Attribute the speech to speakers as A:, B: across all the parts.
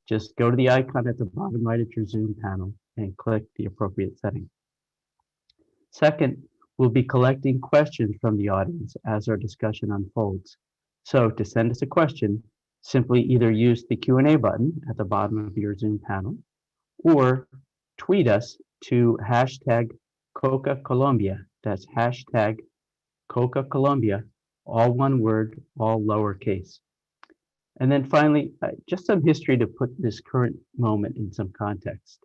A: Just go to the icon at the bottom right of your Zoom panel and click the appropriate setting. Second, we'll be collecting questions from the audience as our discussion unfolds. So to send us a question, simply either use the Q&A button at the bottom of your Zoom panel or tweet us to hashtag Coca Colombia. That's hashtag Coca Colombia, all one word, all lowercase. And then finally, just some history to put this current moment in some context.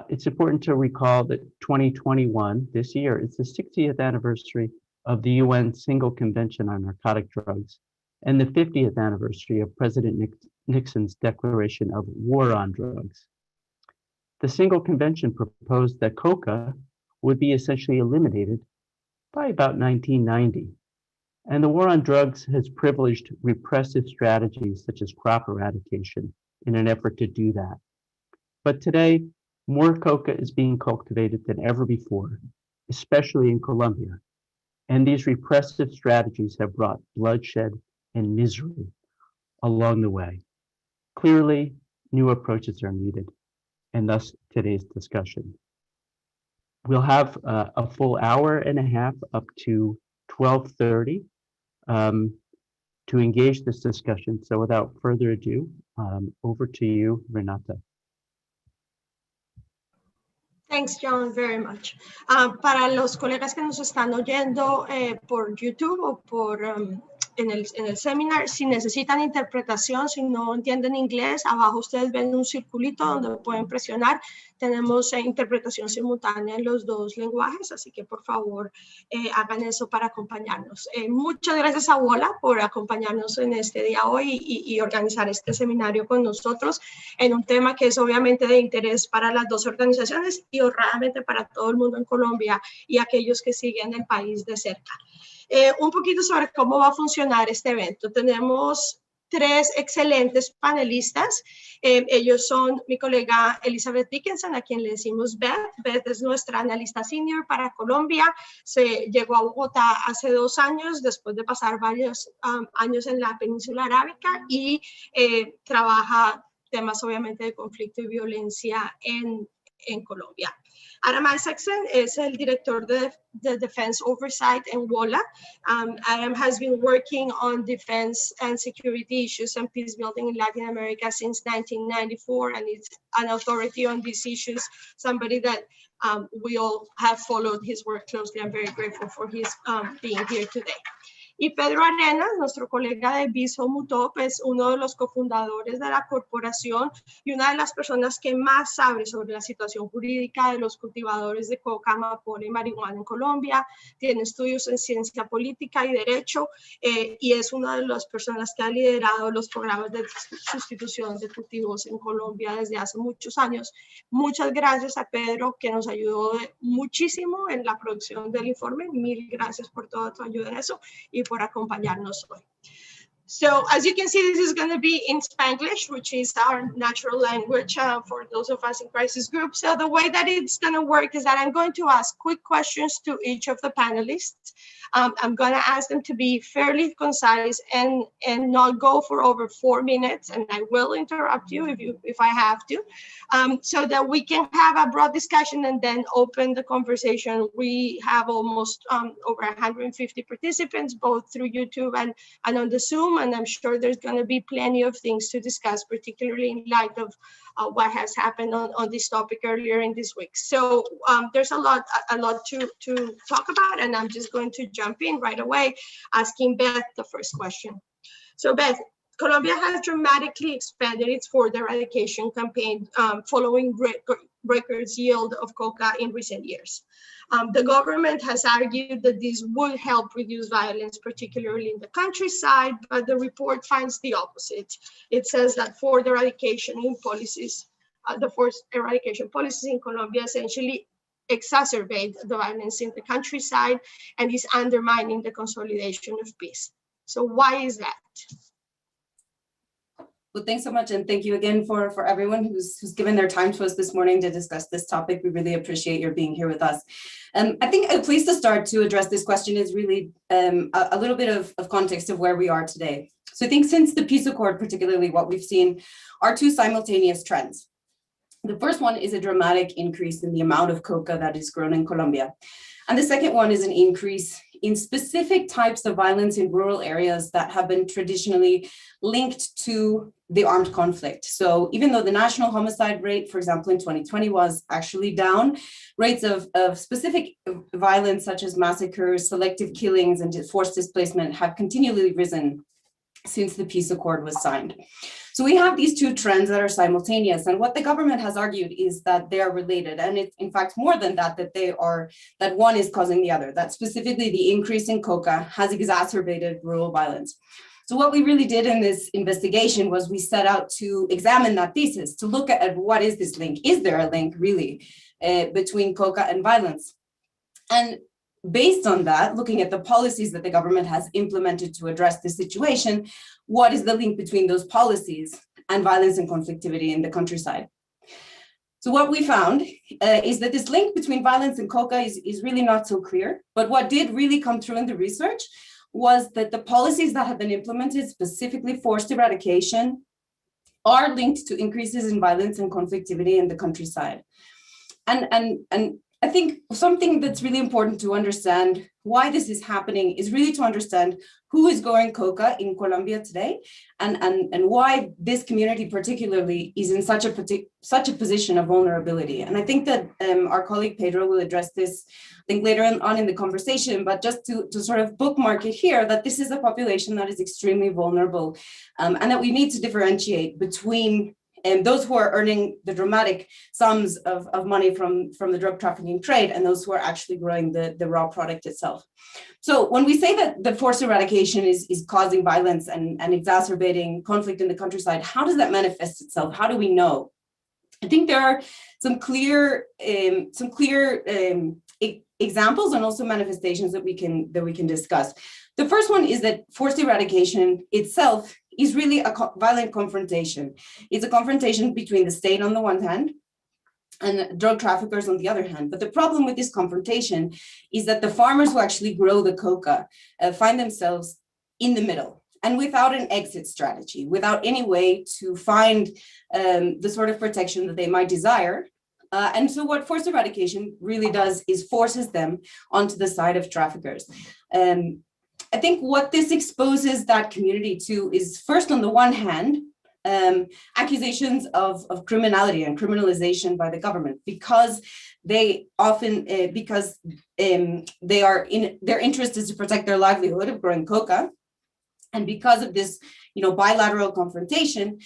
A: It's important to recall that 2021, this year, it's the 60th anniversary of the UN Single Convention on Narcotic Drugs and the 50th anniversary of President Nixon's declaration of war on drugs. The Single Convention proposed that Coca would be essentially eliminated by about 1990. And the war on drugs has privileged repressive strategies such as crop eradication in an effort to do that. But today, more coca is being cultivated than ever before, especially in Colombia. And these repressive strategies have brought bloodshed and misery along the way. Clearly, new approaches are needed, and thus today's discussion. We'll have a full hour and a half up to 12:30 to engage this discussion. So without further ado, over to you, Renata.
B: Thanks, John, very much. Para los colegas que nos están oyendo por YouTube o por en el seminar, si necesitan interpretación, si no entienden inglés, abajo ustedes ven un circulito donde pueden presionar. Tenemos interpretación simultánea en los dos lenguajes, así que por favor hagan eso para acompañarnos. Muchas gracias a WOLA por acompañarnos en este día hoy y organizar este seminario con nosotros en un tema que es obviamente de interés para las dos organizaciones y honradamente para todo el mundo en Colombia y aquellos que siguen el país de cerca. Un poquito sobre cómo va a funcionar este evento. Tenemos tres excelentes panelistas. Ellos son mi colega Elizabeth Dickinson, a quien le decimos Beth. Beth es nuestra analista senior para Colombia. Se llegó a Bogotá hace 2 años, después de pasar varios años en la península arábica y trabaja temas obviamente de conflicto y violencia en Colombia. Adam Isaacson es el director de Defense Oversight en WOLA. Adam has been working on defense and security issues and peace building in Latin America since 1994, and is an authority on these issues, somebody that we all have followed his work closely. I'm very grateful for his being here today. Y Pedro Arenas, nuestro colega de Viso Mutop, es uno de los cofundadores de la corporación y una de las personas que más sabe sobre la situación jurídica de los cultivadores de coca, amapola y marihuana en Colombia. Tiene estudios en ciencia política y derecho y es una de las personas que ha liderado los programas de sustitución de cultivos en Colombia desde hace muchos años. Muchas gracias a Pedro, que nos ayudó muchísimo en la producción del informe. Mil gracias por toda tu ayuda en eso y por acompañarnos hoy. So as you can see, this is going to be in Spanglish, which is our natural language for those of us in crisis groups. So the way that it's going to work is that I'm going to ask quick questions to each of the panelists. I'm going to ask them to be fairly concise and not go for over 4 minutes, and I will interrupt you if I have to, so that we can have a broad discussion and then open the conversation. We have almost over 150 participants, both through YouTube and on the Zoom, and I'm sure there's going to be plenty of things to discuss, particularly in light of what has happened on this topic earlier in this week. So there's a lot to talk about, and I'm just going to jump in right away, asking Beth the first question. So Beth, Colombia has dramatically expanded its fraud eradication campaign following records yield of coca in recent years. The government has argued that this would help reduce violence, particularly in the countryside, but the report finds the opposite. It says that fraud eradication policies in Colombia essentially exacerbate the violence in the countryside and is undermining the consolidation of peace. So why is that?
C: Well, thanks so much. And thank you again for everyone who's given their time to us this morning to discuss this topic. We really appreciate your being here with us. I think a place to start to address this question is really a little bit of context of where we are today. So I think since the peace accord, particularly what we've seen are two simultaneous trends. The first one is a dramatic increase in the amount of coca that is grown in Colombia. And the second one is an increase in specific types of violence in rural areas that have been traditionally linked to the armed conflict. So even though the national homicide rate, for example, in 2020 was actually down, rates of specific violence such as massacres, selective killings, and forced displacement have continually risen since the peace accord was signed. So we have these two trends that are simultaneous, and what the government has argued is that they are related, and it's in fact more than that, that one is causing the other, that specifically the increase in coca has exacerbated rural violence. So what we really did in this investigation was we set out to examine that thesis, to look at what is this link? Is there a link really between coca and violence? And based on that, looking at the policies that the government has implemented to address this situation, what is the link between those policies and violence and conflictivity in the countryside? So what we found is that this link between violence and coca is really not so clear, but what did really come through in the research was that the policies that have been implemented, specifically forced eradication, are linked to increases in violence and conflictivity in the countryside. And I think something that's really important to understand why this is happening is really to understand who is growing coca in Colombia today, and why this community particularly is in such a position of vulnerability. And I think that our colleague Pedro will address this, I think, later on in the conversation, but just to sort of bookmark it here, that this is a population that is extremely vulnerable, and that we need to differentiate between those who are earning the dramatic sums of money from the drug trafficking trade and those who are actually growing the raw product itself. So when we say that the forced eradication is causing violence and exacerbating conflict in the countryside, how does that manifest itself? How do we know? I think there are some clear examples and also manifestations that we can discuss. The first one is that forced eradication itself is really a violent confrontation. It's a confrontation between the state on the one hand and drug traffickers on the other hand. But the problem with this confrontation is that the farmers who actually grow the coca find themselves in the middle and without an exit strategy, without any way to find the sort of protection that they might desire. And so what forced eradication really does is forces them onto the side of traffickers. I think what this exposes that community to is, first, on the one hand, accusations of criminality and criminalization by the government, because they often, their interest is to protect their livelihood of growing coca, and because of this, bilateral confrontation,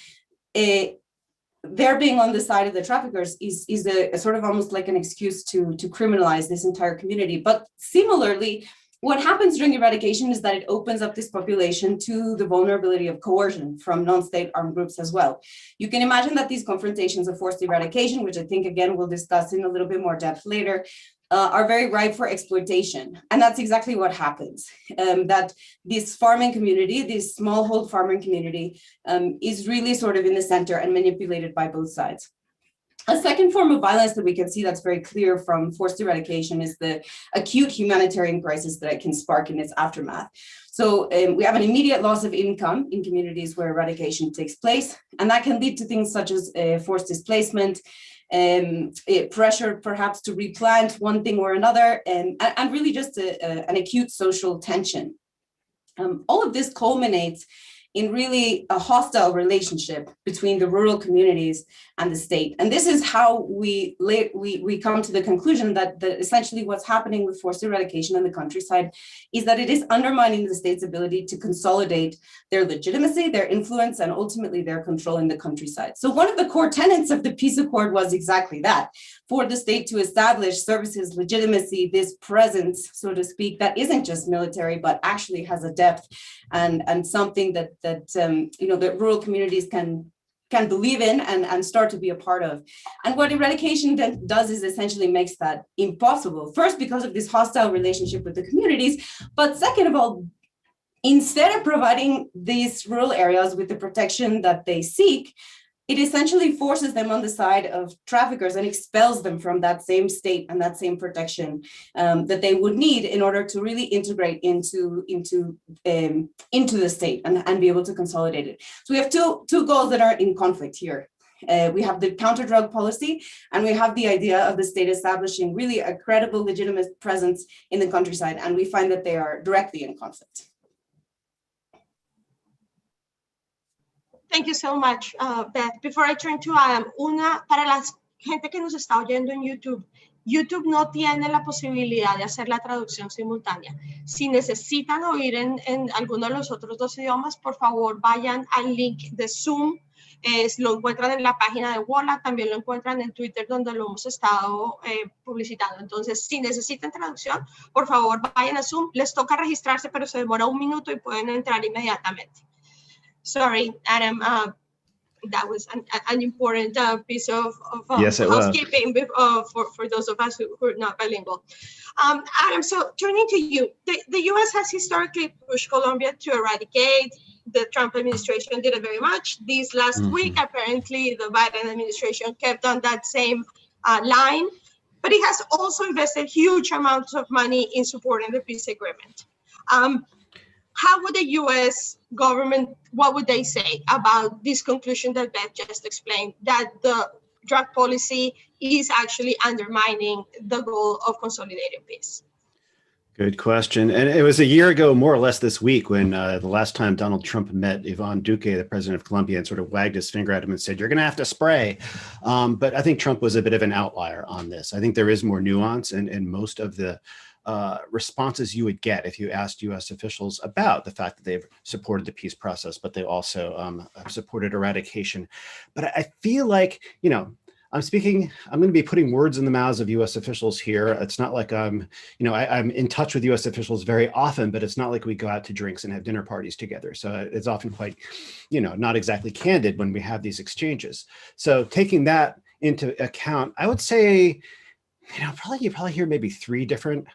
C: their being on the side of the traffickers is a sort of almost like an excuse to criminalize this entire community. But similarly, what happens during eradication is that it opens up this population to the vulnerability of coercion from non-state armed groups as well. You can imagine that these confrontations of forced eradication, which I think, again, we'll discuss in a little bit more depth later, are very ripe for exploitation. And that's exactly what happens, that this farming community, this smallhold farming community, is really sort of in the center and manipulated by both sides. A second form of violence that we can see that's very clear from forced eradication is the acute humanitarian crisis that it can spark in its aftermath. So we have an immediate loss of income in communities where eradication takes place, and that can lead to things such as forced displacement, pressure perhaps to replant one thing or another, and really just an acute social tension. All of this culminates in really a hostile relationship between the rural communities and the state. And this is how we come to the conclusion that essentially what's happening with forced eradication in the countryside is that it is undermining the state's ability to consolidate their legitimacy, their influence, and ultimately their control in the countryside. So one of the core tenets of the peace accord was exactly that, for the state to establish services legitimacy, this presence, so to speak, that isn't just military, but actually has a depth and something that rural communities can believe in and start to be a part of. And what eradication then does is essentially makes that impossible. First, because of this hostile relationship with the communities, but second of all, instead of providing these rural areas with the protection that they seek, it essentially forces them on the side of traffickers and expels them from that same state and that same protection that they would need in order to really integrate into the state and be able to consolidate it. So we have two goals that are in conflict here. We have the counter-drug policy, and we have the idea of the state establishing really a credible, legitimate presence in the countryside, and we find that they are directly in conflict.
B: Thank you so much, Beth. Before I turn to Adam, para la gente que nos está oyendo en YouTube, YouTube no tiene la posibilidad de hacer la traducción simultánea. Si necesitan oír en alguno de los otros dos idiomas, por favor vayan al link de Zoom. Lo encuentran en la página de WOLA, también lo encuentran en Twitter, donde lo hemos estado publicitando. Entonces, si necesitan traducción, por favor vayan a Zoom. Les toca registrarse, pero se demora 1 minuto y pueden entrar inmediatamente. Sorry, Adam, that was an important piece of
D: yes,
B: housekeeping for those of us who are not bilingual. Adam, so turning to you, the U.S. has historically pushed Colombia to eradicate. The Trump administration did it very much. This last week, apparently, the Biden administration kept on that same line, but it has also invested huge amounts of money in supporting the peace agreement. How would the U.S. government, what would they say about this conclusion that Beth just explained, that the drug policy is actually undermining the goal of consolidating peace?
D: Good question. And it was a year ago, more or less this week, when the last time Donald Trump met Ivan Duque, the president of Colombia, and sort of wagged his finger at him and said, "You're going to have to spray." But I think Trump was a bit of an outlier on this. I think there is more nuance, and most of the responses you would get if you asked U.S. officials about the fact that they've supported the peace process, but they also have supported eradication. But I feel like, you know, I'm going to be putting words in the mouths of U.S. officials here. It's not like I'm in touch with U.S. officials very often, but it's not like we go out to drinks and have dinner parties together. So it's often quite, not exactly candid when we have these exchanges. So taking that into account, I would say, you probably hear maybe 3 different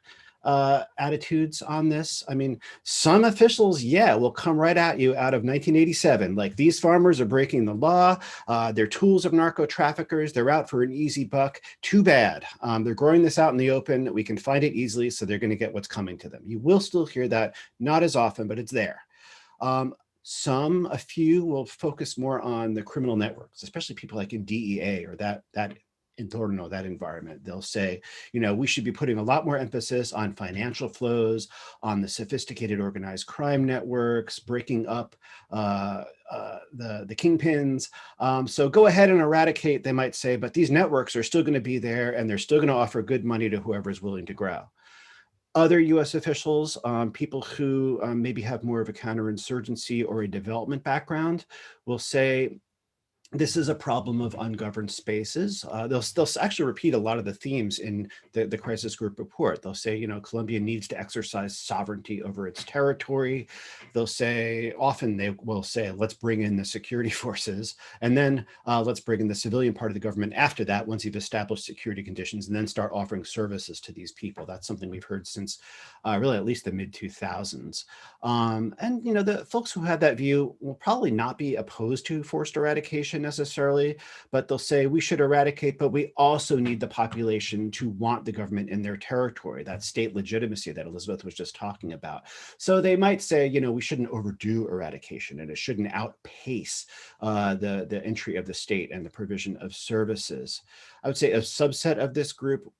D: attitudes on this. I mean, some officials, will come right at you out of 1987. Like, these farmers are breaking the law. They're tools of narco traffickers. They're out for an easy buck. Too bad. They're growing this out in the open. We can find it easily, so they're going to get what's coming to them. You will still hear that, not as often, but it's there. A few will focus more on the criminal networks, especially people like in DEA or that entorno, that environment. They'll say, we should be putting a lot more emphasis on financial flows, on the sophisticated organized crime networks, breaking up the kingpins. So go ahead and eradicate, they might say, but these networks are still going to be there, and they're still going to offer good money to whoever's willing to grow. Other U.S. officials, people who maybe have more of a counterinsurgency or a development background, will say, this is a problem of ungoverned spaces. They'll actually repeat a lot of the themes in the crisis group report. They'll say, Colombia needs to exercise sovereignty over its territory. They'll say, often they will say, let's bring in the security forces, and then let's bring in the civilian part of the government after that, once you've established security conditions, and then start offering services to these people. That's something we've heard since really at least the mid-2000s. And, the folks who have that view will probably not be opposed to forced eradication necessarily, but they'll say we should eradicate, but we also need the population to want the government in their territory, that state legitimacy that Elizabeth was just talking about. So they might say, we shouldn't overdo eradication, and it shouldn't outpace the entry of the state and the provision of services. I would say a subset of this group,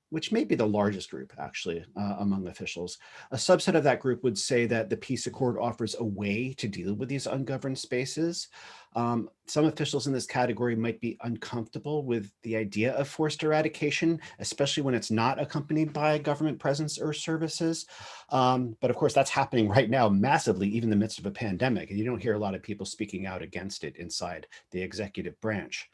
D: which may be the largest group actually among officials, a subset of that group would say that the peace accord offers a way to deal with these ungoverned spaces. Some officials in this category might be uncomfortable with the idea of forced eradication, especially when it's not accompanied by government presence or services. But of course, that's happening right now massively, even in the midst of a pandemic, and you don't hear a lot of people speaking out against it inside the executive branch.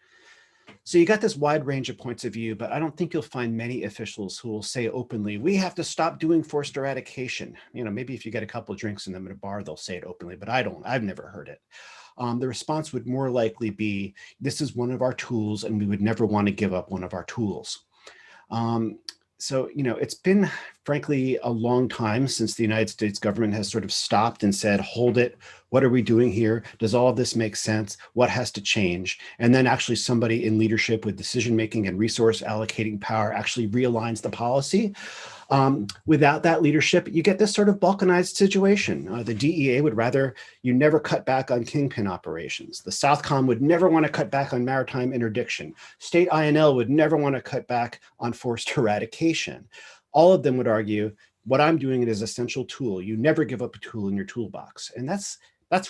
D: So you got this wide range of points of view, but I don't think you'll find many officials who will say openly, we have to stop doing forced eradication. Maybe if you get a couple of drinks in them at a bar, they'll say it openly, but I've never heard it. The response would more likely be, this is one of our tools, and we would never want to give up one of our tools. So, it's been frankly, a long time since the United States government has sort of stopped and said, hold it, what are we doing here? Does all of this make sense? What has to change? And then actually somebody in leadership with decision-making and resource allocating power actually realigns the policy. Without that leadership, you get this sort of balkanized situation. The DEA would rather you never cut back on kingpin operations. The Southcom would never want to cut back on maritime interdiction. State INL would never want to cut back on forced eradication. All of them would argue, what I'm doing is an essential tool. You never give up a tool in your toolbox. And that's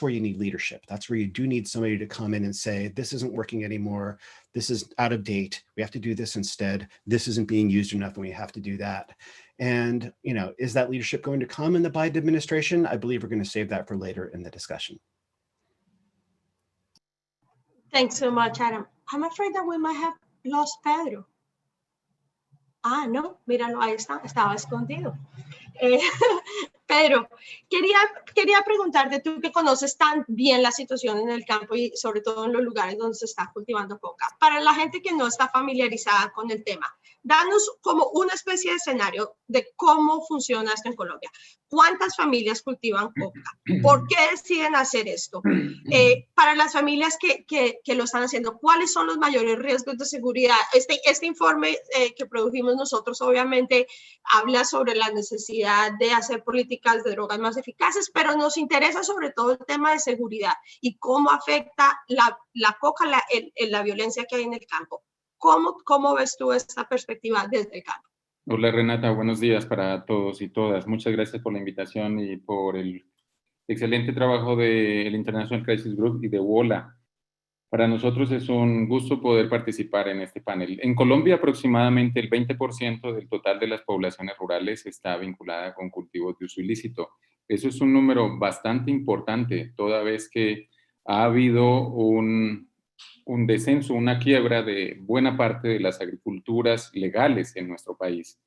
D: where you need leadership. That's where you do need somebody to come in and say, this isn't working anymore. This is out of date. We have to do this instead. This isn't being used enough and we have to do that. And, you know, is that leadership going to come in the Biden administration? I believe we're going to save that for later in the discussion.
B: Thanks so much, Adam. I'm afraid that we might have lost Pedro. Ah, no, míralo, ahí está, estaba escondido. Pedro, quería preguntarte, tú que conoces tan bien la situación en el campo y sobre todo en los lugares donde se está cultivando coca, para la gente que no está familiarizada con el tema, danos como una especie de escenario de cómo funciona esto en Colombia. ¿Cuántas familias cultivan coca? ¿Por qué deciden hacer esto? Para las familias que lo están haciendo, ¿cuáles son los mayores riesgos de seguridad? Este informe que produjimos nosotros obviamente habla sobre la necesidad de hacer políticas de drogas más eficaces, pero nos interesa sobre todo el tema de seguridad y cómo afecta la coca, la violencia que hay en el campo. ¿Cómo ves tú esta perspectiva desde el campo?
E: Hola Renata, buenos días para todos y todas. Muchas gracias por la invitación y por el excelente trabajo del International Crisis Group y de WOLA. Para nosotros es un gusto poder participar en este panel. En Colombia aproximadamente el 20% del total de las poblaciones rurales está vinculada con cultivos de uso ilícito. Eso es un número bastante importante, toda vez que ha habido un descenso, una quiebra de buena parte de las agriculturas legales en nuestro país.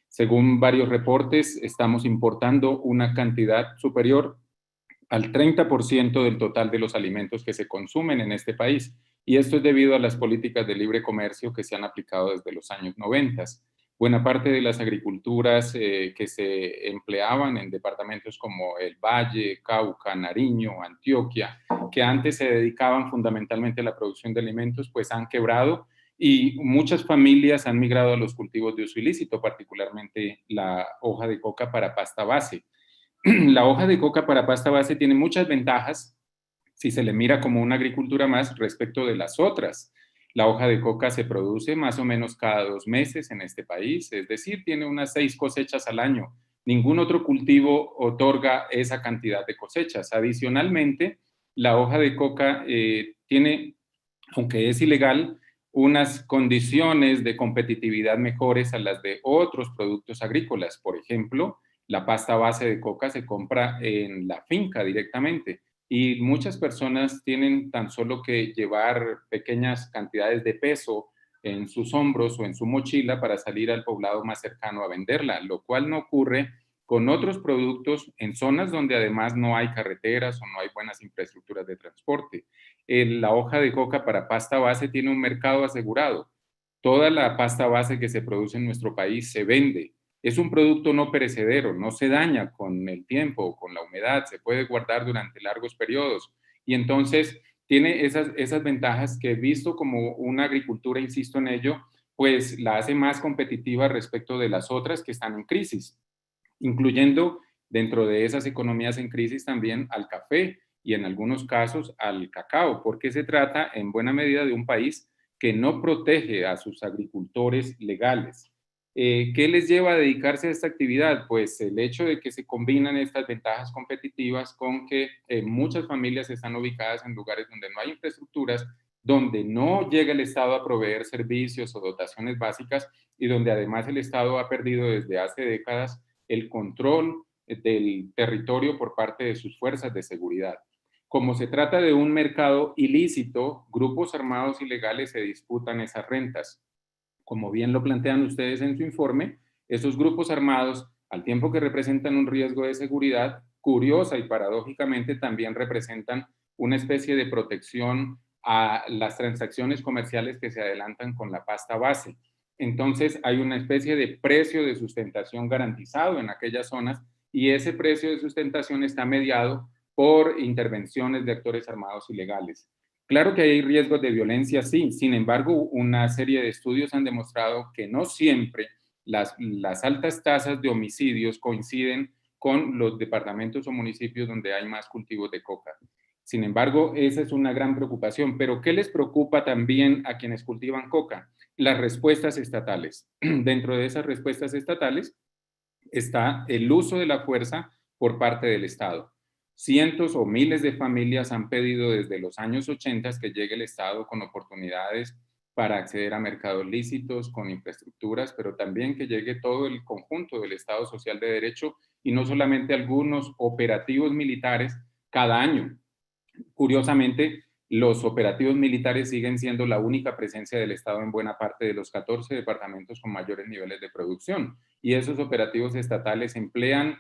E: Según varios reportes, estamos importando una cantidad superior al 30% del total de los alimentos que se consumen en este país. Y esto es debido a las políticas de libre comercio que se han aplicado desde los años 90. Buena parte de las agriculturas que se empleaban en departamentos como el Valle, Cauca, Nariño, Antioquia, que antes se dedicaban fundamentalmente a la producción de alimentos, pues han quebrado y muchas familias han migrado a los cultivos de uso ilícito, particularmente la hoja de coca para pasta base. La hoja de coca para pasta base tiene muchas ventajas si se le mira como una agricultura más respecto de las otras. La hoja de coca se produce más o menos cada 2 meses en este país, es decir, tiene unas 6 cosechas al año. Ningún otro cultivo otorga esa cantidad de cosechas. Adicionalmente, la hoja de coca tiene, aunque es ilegal, unas condiciones de competitividad mejores a las de otros productos agrícolas. Por ejemplo, la pasta base de coca se compra en la finca directamente y muchas personas tienen tan solo que llevar pequeñas cantidades de peso en sus hombros o en su mochila para salir al poblado más cercano a venderla, lo cual no ocurre con otros productos en zonas donde además no hay carreteras o no hay buenas infraestructuras de transporte. La hoja de coca para pasta base tiene un mercado asegurado. Toda la pasta base que se produce en nuestro país se vende. Es un producto no perecedero, no se daña con el tiempo o con la humedad, se puede guardar durante largos periodos. Y entonces tiene esas ventajas que, visto como una agricultura, insisto en ello, pues la hace más competitiva respecto de las otras que están en crisis, incluyendo dentro de esas economías en crisis también al café y en algunos casos al cacao, porque se trata en buena medida de un país que no protege a sus agricultores legales. ¿Qué les lleva a dedicarse a esta actividad? Pues el hecho de que se combinan estas ventajas competitivas con que muchas familias están ubicadas en lugares donde no hay infraestructuras, donde no llega el Estado a proveer servicios o dotaciones básicas y donde además el Estado ha perdido desde hace décadas el control del territorio por parte de sus fuerzas de seguridad. Como se trata de un mercado ilícito, grupos armados ilegales se disputan esas rentas. Como bien lo plantean ustedes en su informe, esos grupos armados, al tiempo que representan un riesgo de seguridad, curiosa y paradójicamente también representan una especie de protección a las transacciones comerciales que se adelantan con la pasta base. Entonces hay una especie de precio de sustentación garantizado en aquellas zonas y ese precio de sustentación está mediado por intervenciones de actores armados ilegales. Claro que hay riesgos de violencia, sí. Sin embargo, una serie de estudios han demostrado que no siempre las altas tasas de homicidios coinciden con los departamentos o municipios donde hay más cultivos de coca. Sin embargo, esa es una gran preocupación. Pero ¿qué les preocupa también a quienes cultivan coca? Las respuestas estatales. Dentro de esas respuestas estatales está el uso de la fuerza por parte del Estado. Cientos o miles de familias han pedido desde los años 80 que llegue el Estado con oportunidades para acceder a mercados lícitos, con infraestructuras, pero también que llegue todo el conjunto del Estado Social de Derecho y no solamente algunos operativos militares cada año. Curiosamente, los operativos militares siguen siendo la única presencia del Estado en buena parte de los 14 departamentos con mayores niveles de producción. Y esos operativos estatales emplean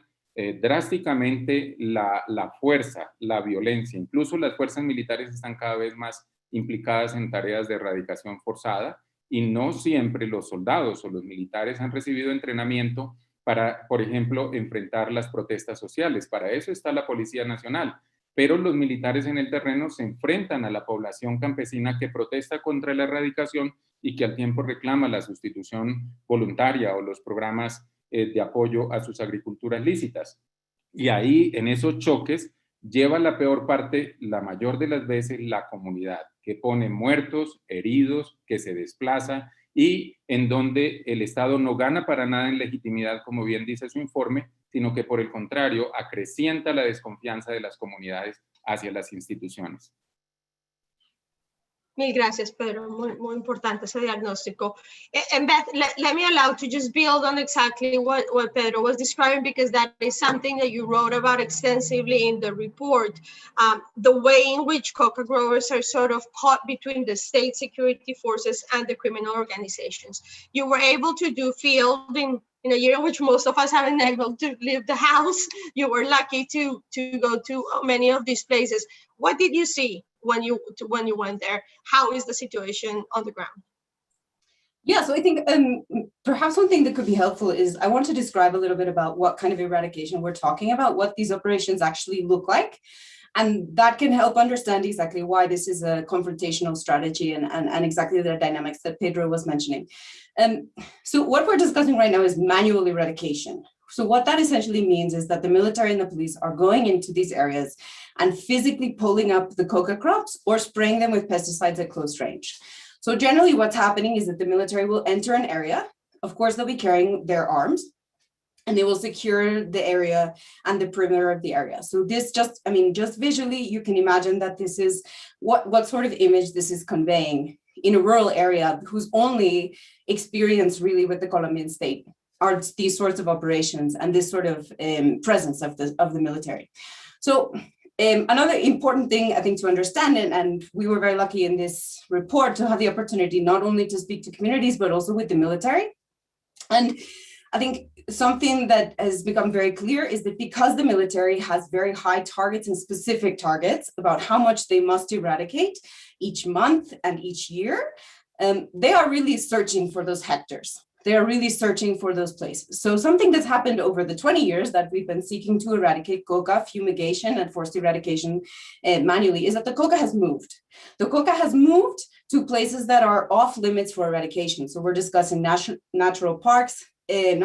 E: drásticamente la fuerza, la violencia. Incluso las fuerzas militares están cada vez más implicadas en tareas de erradicación forzada y no siempre los soldados o los militares han recibido entrenamiento para, por ejemplo, enfrentar las protestas sociales. Para eso está la Policía Nacional. Pero los militares en el terreno se enfrentan a la población campesina que protesta contra la erradicación y que al tiempo reclama la sustitución voluntaria o los programas de apoyo a sus agriculturas lícitas. Y ahí, en esos choques, lleva la peor parte, la mayor de las veces, la comunidad, que pone muertos, heridos, que se desplaza y en donde el Estado no gana para nada en legitimidad, como bien dice su informe, sino que por el contrario acrecienta la desconfianza de las comunidades hacia las instituciones.
B: Mil gracias, Pedro. Muy importante ese diagnóstico. And Beth, let me allow to just build on exactly what Pedro was describing, because that is something that you wrote about extensively in the report. The way in which coca growers are sort of caught between the state security forces and the criminal organizations. You were able to do field in a year in which most of us haven't been able to leave the house. You were lucky to go to many of these places. What did you see when you went there? How is the situation on the ground?
C: Yeah, so I think perhaps one thing that could be helpful is I want to describe a little bit about what kind of eradication we're talking about, what these operations actually look like. And that can help understand exactly why this is a confrontational strategy and exactly the dynamics that Pedro was mentioning. So what we're discussing right now is manual eradication. So what that essentially means is that the military and the police are going into these areas and physically pulling up the coca crops or spraying them with pesticides at close range. So generally what's happening is that the military will enter an area. Of course, they'll be carrying their arms and they will secure the area and the perimeter of the area. So this just visually, you can imagine that this is what sort of image this is conveying in a rural area whose only experience really with the Colombian state are these sorts of operations and this sort of presence of the military. So another important thing I think to understand, and we were very lucky in this report to have the opportunity not only to speak to communities, but also with the military. And I think something that has become very clear is that because the military has very high targets and specific targets about how much they must eradicate each month and each year, they are really searching for those hectares. They are really searching for those places. So something that's happened over the 20 years that we've been seeking to eradicate coca, fumigation and forced eradication manually, is that the coca has moved. The coca has moved to places that are off limits for eradication. So we're discussing national parks, we're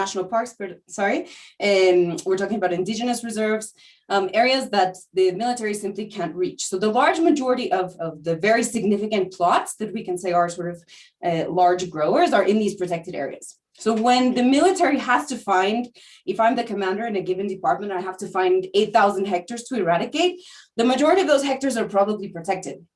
C: talking about indigenous reserves, areas that the military simply can't reach. So the large majority of the very significant plots that we can say are sort of large growers are in these protected areas. So when the military has to find, if I'm the commander in a given department, I have to find 8,000 hectares to eradicate, the majority of those hectares are probably protected.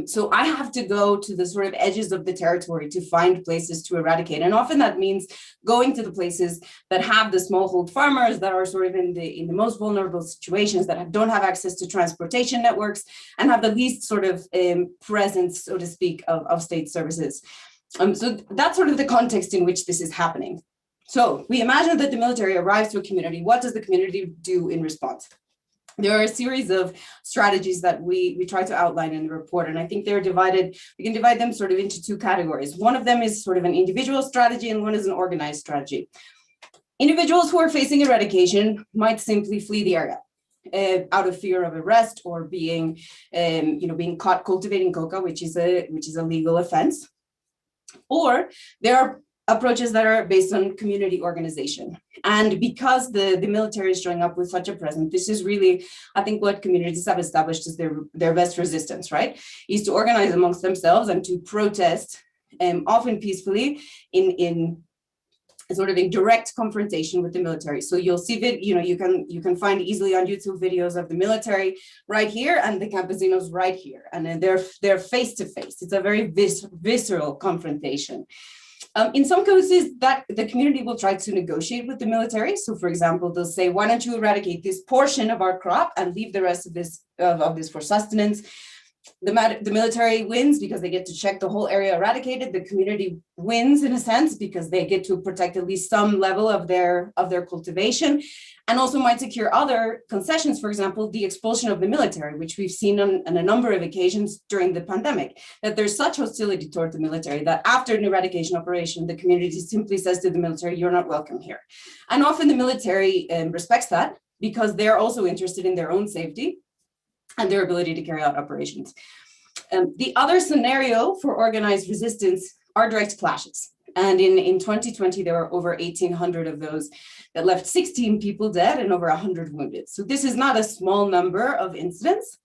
C: So I have to go to the sort of edges of the territory to find places to eradicate. And often that means going to the places that have the smallhold farmers that are sort of in the most vulnerable situations, that don't have access to transportation networks and have the least sort of presence, so to speak, of state services. So that's sort of the context in which this is happening. So we imagine that the military arrives to a community. What does the community do in response? There are a series of strategies that we try to outline in the report, and I think they're divided, we can divide them sort of into two categories. One of them is sort of an individual strategy and one is an organized strategy. Individuals who are facing eradication might simply flee the area out of fear of arrest or being, being caught cultivating coca, which is a legal offense. Or there are approaches that are based on community organization. And because the military is showing up with such a presence, this is really, I think, what communities have established as their best resistance, right? Is to organize amongst themselves and to protest, often peacefully, in sort of in direct confrontation with the military. So you'll see you can find easily on YouTube videos of the military right here and the campesinos right here, and then they're face to face. It's a very visceral confrontation. In some cases, that the community will try to negotiate with the military. So, for example, they'll say, "Why don't you eradicate this portion of our crop and leave the rest of this for sustenance?" The military wins because they get to check the whole area eradicated. The community wins in a sense because they get to protect at least some level of their cultivation, and also might secure other concessions, for example, the expulsion of the military, which we've seen on a number of occasions during the pandemic, that there's such hostility toward the military that after an eradication operation, the community simply says to the military, "You're not welcome here." And often the military respects that because they're also interested in their own safety and their ability to carry out operations. The other scenario for organized resistance are direct clashes. And in 2020, there were over 1,800 of those that left 16 people dead and over 100 wounded. So this is not a small number of incidents.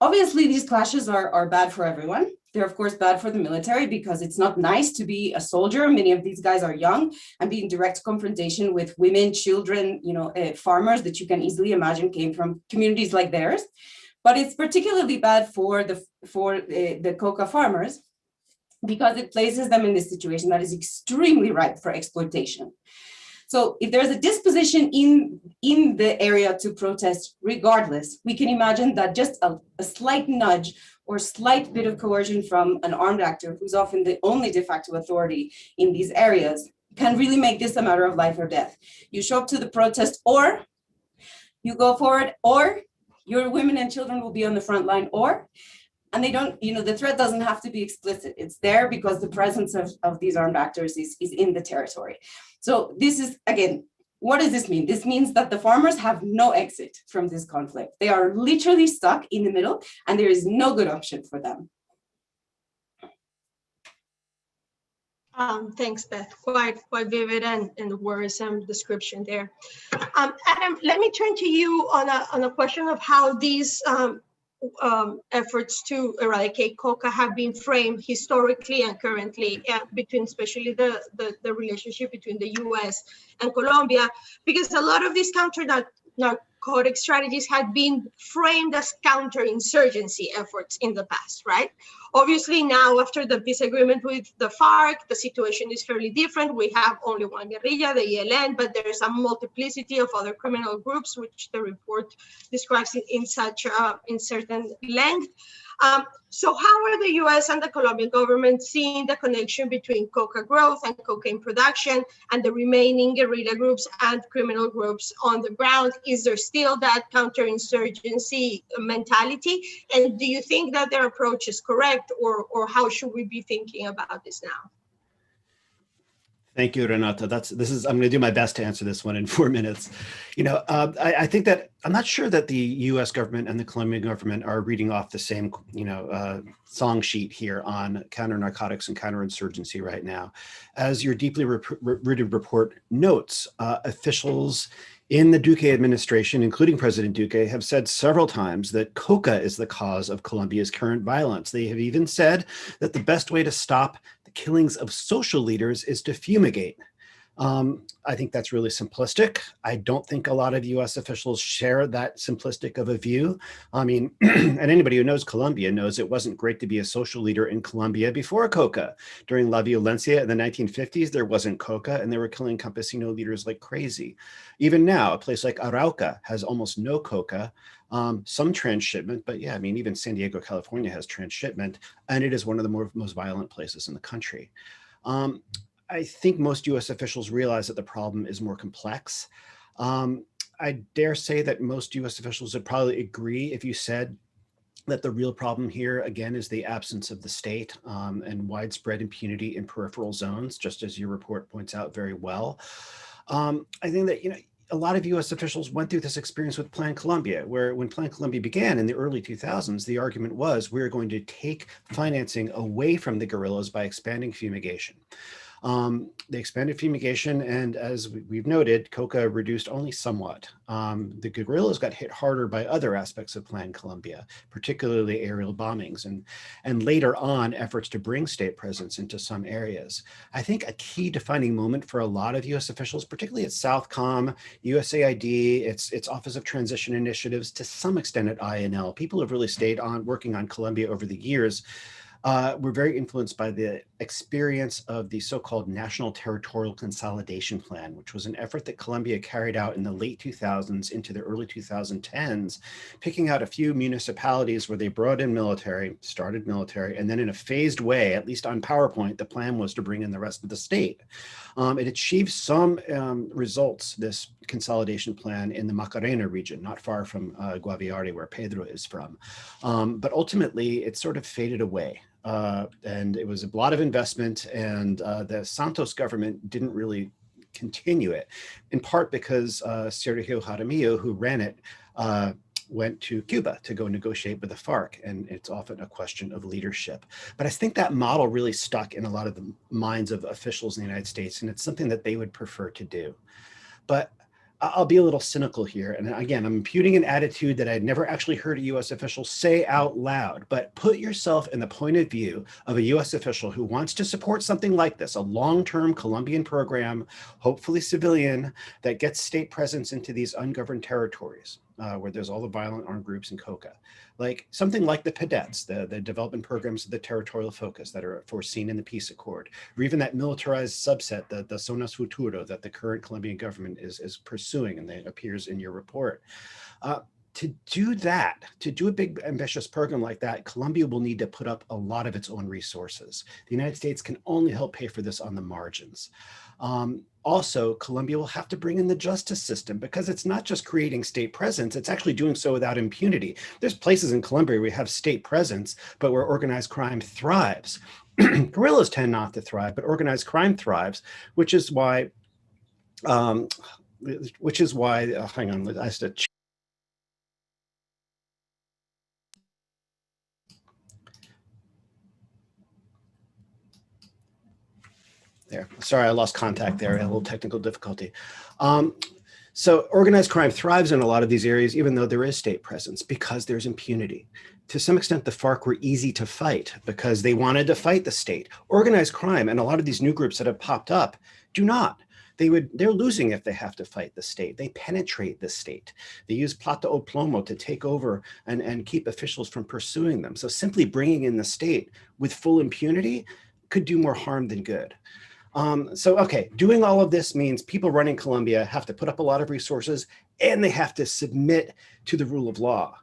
C: Obviously, these clashes are bad for everyone. They're of course bad for the military because it's not nice to be a soldier. Many of these guys are young and be in direct confrontation with women, children, farmers that you can easily imagine came from communities like theirs. But it's particularly bad for the coca farmers because it places them in this situation that is extremely ripe for exploitation. So if there's a disposition in the area to protest regardless, we can imagine that just a slight nudge or slight bit of coercion from an armed actor, who's often the only de facto authority in these areas, can really make this a matter of life or death. You show up to the protest, or you go forward, or your women and children will be on the front line, and they don't, the threat doesn't have to be explicit. It's there because the presence of these armed actors is in the territory. So this is, again, what does this mean? This means that the farmers have no exit from this conflict. They are literally stuck in the middle and there is no good option for them.
B: Thanks, Beth. Quite vivid and worrisome description there. Adam, let me turn to you on a question of how these efforts to eradicate coca have been framed historically and currently between especially the relationship between the US and Colombia, because a lot of these narcotic strategies had been framed as counterinsurgency efforts in the past, right? Obviously now after the peace agreement with the FARC, the situation is fairly different. We have only one guerrilla, the ELN, but there's a multiplicity of other criminal groups, which the report describes in certain length. So how are the US and the Colombian government seeing the connection between coca growth and cocaine production and the remaining guerrilla groups and criminal groups on the ground? Is there still that counterinsurgency mentality? And do you think that their approach is correct, or how should we be thinking about this now?
D: Thank you, Renata. I'm going to do my best to answer this one in 4 minutes. I think that I'm not sure that the U.S. government and the Colombian government are reading off the same, song sheet here on counter narcotics and counterinsurgency right now. As your deeply rooted report notes, officials in the Duque administration, including President Duque, have said several times that coca is the cause of Colombia's current violence. They have even said that the best way to stop the killings of social leaders is to fumigate. I think that's really simplistic. I don't think a lot of US officials share that simplistic of a view. I mean, and anybody who knows Colombia knows it wasn't great to be a social leader in Colombia before coca. During La Violencia in the 1950s, there wasn't coca and they were killing campesino leaders like crazy. Even now, a place like Arauca has almost no coca, some transshipment, but yeah, I mean, even San Diego, California has transshipment, and it is one of the most violent places in the country. I think most US officials realize that the problem is more complex. I dare say that most US officials would probably agree if you said that the real problem here, again, is the absence of the state and widespread impunity in peripheral zones, just as your report points out very well. I think that, a lot of US officials went through this experience with Plan Colombia, where when Plan Colombia began in the early 2000s, the argument was we're going to take financing away from the guerrillas by expanding fumigation. They expanded fumigation, and as we've noted, Coca reduced only somewhat. The guerrillas got hit harder by other aspects of Plan Colombia, particularly aerial bombings, and later on efforts to bring state presence into some areas. I think a key defining moment for a lot of US officials, particularly at Southcom, USAID, its Office of Transition Initiatives, to some extent at INL, people have really stayed on working on Colombia over the years. We're very influenced by the experience of the so-called National Territorial Consolidation Plan, which was an effort that Colombia carried out in the late 2000s into the early 2010s, picking out a few municipalities where they brought in military, started military, and then in a phased way, at least on PowerPoint, the plan was to bring in the rest of the state. It achieved some results, this consolidation plan, in the Macarena region, not far from Guaviare, where Pedro is from. But ultimately, it sort of faded away. And it was a lot of investment, and the Santos government didn't really continue it, in part because Sergio Jaramillo, who ran it, went to Cuba to go negotiate with the FARC, and it's often a question of leadership. But I think that model really stuck in a lot of the minds of officials in the United States, and it's something that they would prefer to do. But I'll be a little cynical here. And again, I'm imputing an attitude that I'd never actually heard a US official say out loud, but put yourself in the point of view of a US official who wants to support something like this, a long-term Colombian program, hopefully civilian, that gets state presence into these ungoverned territories where there's all the violent armed groups in Coca. Like something like the PEDETs, the development programs of the territorial focus that are foreseen in the peace accord, or even that militarized subset, the Zonas Futuro, that the current Colombian government is pursuing, and that appears in your report. To do that, to do a big ambitious program like that, Colombia will need to put up a lot of its own resources. The United States can only help pay for this on the margins. Also, Colombia will have to bring in the justice system, because it's not just creating state presence, it's actually doing so without impunity. There's places in Colombia where we have state presence, but where organized crime thrives. Guerrillas tend not to thrive, but organized crime thrives, which is why, hang on, I have to check. There. Sorry, I lost contact there. I had a little technical difficulty. So organized crime thrives in a lot of these areas, even though there is state presence, because there's impunity. To some extent, the FARC were easy to fight because they wanted to fight the state. Organized crime and a lot of these new groups that have popped up do not. They're losing if they have to fight the state. They penetrate the state. They use plata o plomo to take over and keep officials from pursuing them. So simply bringing in the state with full impunity could do more harm than good. Okay, doing all of this means people running Colombia have to put up a lot of resources, and they have to submit to the rule of law,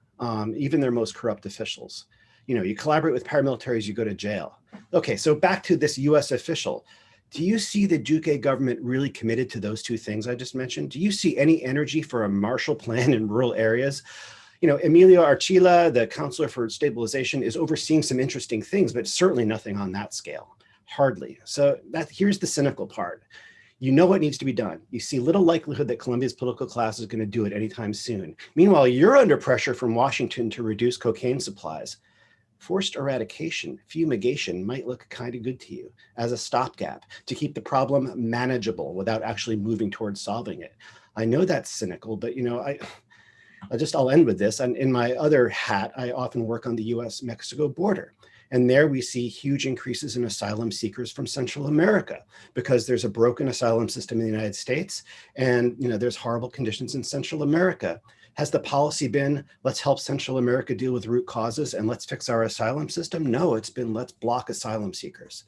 D: even their most corrupt officials. You collaborate with paramilitaries, you go to jail. Okay, so back to this US official. Do you see the Duque government really committed to those two things I just mentioned? Do you see any energy for a Marshall Plan in rural areas? Emilio Archila, the counselor for stabilization, is overseeing some interesting things, but certainly nothing on that scale. Hardly. So here's the cynical part. You know what needs to be done. You see little likelihood that Colombia's political class is going to do it anytime soon. Meanwhile, you're under pressure from Washington to reduce cocaine supplies. Forced eradication, fumigation might look kind of good to you as a stopgap to keep the problem manageable without actually moving towards solving it. I know that's cynical, but I'll end with this. And in my other hat, I often work on the US-Mexico border. And there we see huge increases in asylum seekers from Central America, because there's a broken asylum system in the United States, and there's horrible conditions in Central America. Has the policy been, let's help Central America deal with root causes and let's fix our asylum system? No, it's been, let's block asylum seekers.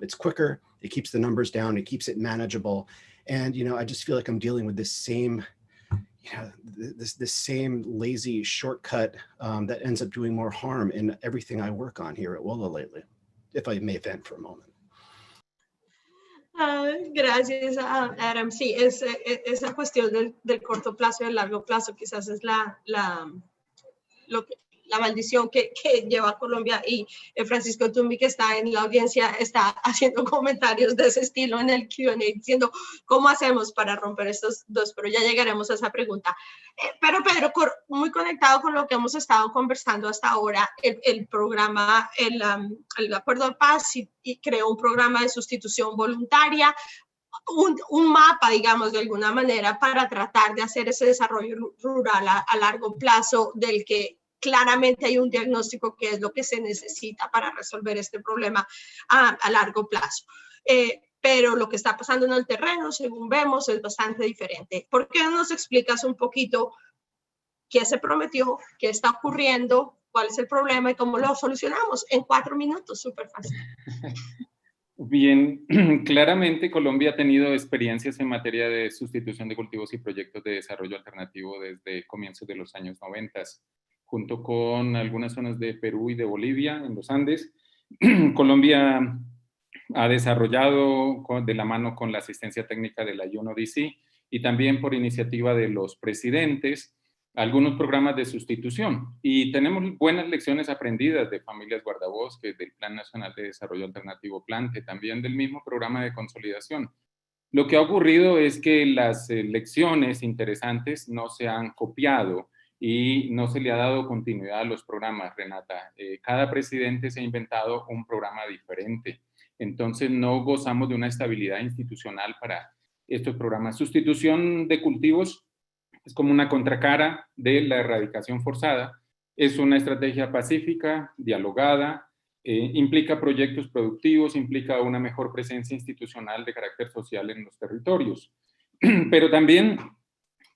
D: It's quicker, it keeps the numbers down, it keeps it manageable. And I just feel like I'm dealing with this same this same lazy shortcut that ends up doing more harm in everything I work on here at WOLA lately, if I may vent for a moment.
B: Gracias, Adam. Sí, esa cuestión del corto plazo y del largo plazo quizás es la maldición que lleva a Colombia, y Francisco Tumbi, que está en la audiencia, está haciendo comentarios de ese estilo en el Q&A, diciendo cómo hacemos para romper estos dos, pero ya llegaremos a esa pregunta. Pero Pedro, muy conectado con lo que hemos estado conversando hasta ahora, el programa, el acuerdo de paz y creó un programa de sustitución voluntaria, un mapa, digamos, de alguna manera, para tratar de hacer ese desarrollo rural a largo plazo, del que claramente hay un diagnóstico que es lo que se necesita para resolver este problema a largo plazo. Pero lo que está pasando en el terreno, según vemos, es bastante diferente. ¿Por qué no nos explicas un poquito qué se prometió, qué está ocurriendo, cuál es el problema y cómo lo solucionamos en 4 minutos? Súper fácil.
E: Bien, claramente Colombia ha tenido experiencias en materia de sustitución de cultivos y proyectos de desarrollo alternativo desde comienzos de los años 90, junto con algunas zonas de Perú y de Bolivia en los Andes. Colombia ha desarrollado de la mano con la asistencia técnica de la UNODC y también por iniciativa de los presidentes algunos programas de sustitución, y tenemos buenas lecciones aprendidas de familias guardabosques, del Plan Nacional de Desarrollo Alternativo Plante, también del mismo programa de consolidación. Lo que ha ocurrido es que las lecciones interesantes no se han copiado y no se le ha dado continuidad a los programas, Renata. Cada presidente se ha inventado un programa diferente, entonces no gozamos de una estabilidad institucional para estos programas. Sustitución de cultivos es como una contracara de la erradicación forzada. Es una estrategia pacífica, dialogada, implica proyectos productivos, implica una mejor presencia institucional de carácter social en los territorios. Pero también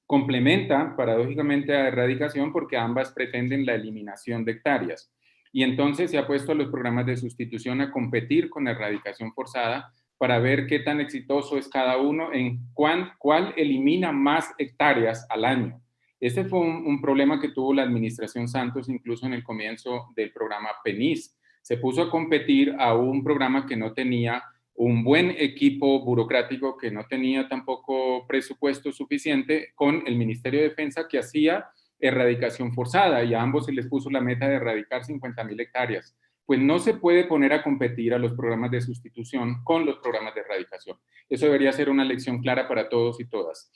E: complementa, paradójicamente, a erradicación, porque ambas pretenden la eliminación de hectáreas. Y entonces se ha puesto a los programas de sustitución a competir con erradicación forzada para ver qué tan exitoso es cada uno, en cuál elimina más hectáreas al año. Este fue un problema que tuvo la administración Santos incluso en el comienzo del programa PENIS. Se puso a competir a un programa que no tenía un buen equipo burocrático, que no tenía tampoco presupuesto suficiente, con el Ministerio de Defensa, que hacía erradicación forzada, y a ambos se les puso la meta de erradicar 50,000 hectáreas. Pues no se puede poner a competir a los programas de sustitución con los programas de erradicación. Eso debería ser una lección clara para todos y todas.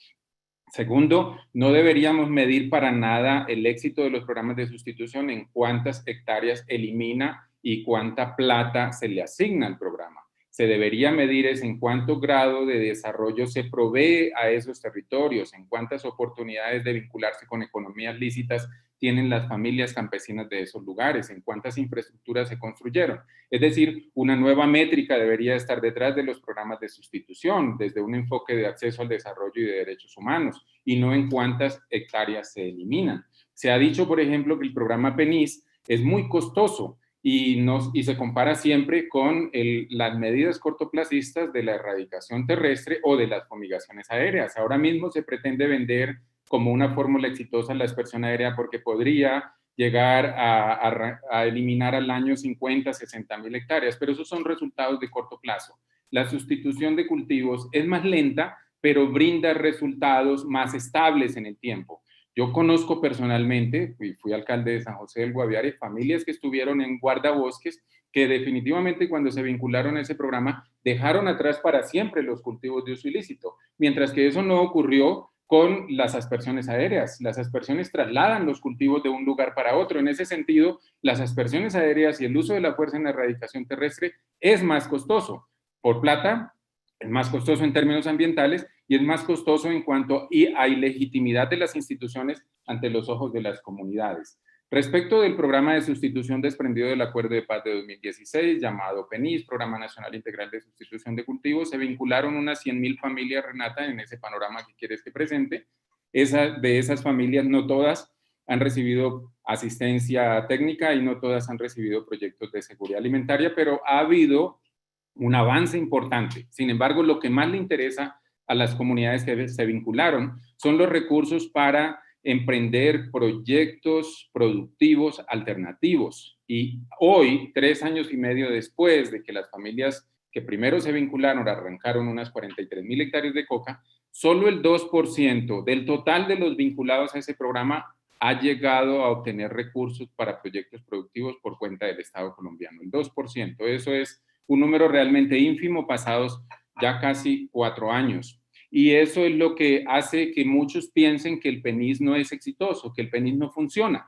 E: Segundo, no deberíamos medir para nada el éxito de los programas de sustitución en cuántas hectáreas elimina y cuánta plata se le asigna al programa. Se debería medir es en cuánto grado de desarrollo se provee a esos territorios, en cuántas oportunidades de vincularse con economías lícitas tienen las familias campesinas de esos lugares, en cuántas infraestructuras se construyeron. Es decir, una nueva métrica debería estar detrás de los programas de sustitución, desde un enfoque de acceso al desarrollo y de derechos humanos, y no en cuántas hectáreas se eliminan. Se ha dicho, por ejemplo, que el programa PENIS es muy costoso, y se compara siempre con las medidas cortoplacistas de la erradicación terrestre o de las fumigaciones aéreas. Ahora mismo se pretende vender como una fórmula exitosa la aspersión aérea, porque podría llegar a eliminar al año 50, 60,000 hectáreas, pero esos son resultados de corto plazo. La sustitución de cultivos es más lenta, pero brinda resultados más estables en el tiempo. Yo conozco personalmente, fui alcalde de San José del Guaviare, familias que estuvieron en guardabosques que definitivamente cuando se vincularon a ese programa dejaron atrás para siempre los cultivos de uso ilícito, mientras que eso no ocurrió con las aspersiones aéreas. Las aspersiones trasladan los cultivos de un lugar para otro. En ese sentido, las aspersiones aéreas y el uso de la fuerza en la erradicación terrestre es más costoso. Por plata, es más costoso en términos ambientales, y es más costoso en cuanto a ilegitimidad de las instituciones ante los ojos de las comunidades. Respecto del programa de sustitución desprendido del Acuerdo de Paz de 2016, llamado PENIS, Programa Nacional Integral de Sustitución de Cultivos, se vincularon unas 100,000 familias, Renata, en ese panorama que quieres que presente. De esas familias, no todas han recibido asistencia técnica y no todas han recibido proyectos de seguridad alimentaria, pero ha habido un avance importante. Sin embargo, lo que más le interesa a las comunidades que se vincularon son los recursos para emprender proyectos productivos alternativos. Y hoy, 3 años y medio después de que las familias que primero se vincularon, arrancaron unas 43.000 hectáreas de coca, solo el 2% del total de los vinculados a ese programa ha llegado a obtener recursos para proyectos productivos por cuenta del Estado colombiano. El 2%, eso es un número realmente ínfimo pasados ya casi 4 años. Y eso es lo que hace que muchos piensen que el PENIS no es exitoso, que el PENIS no funciona.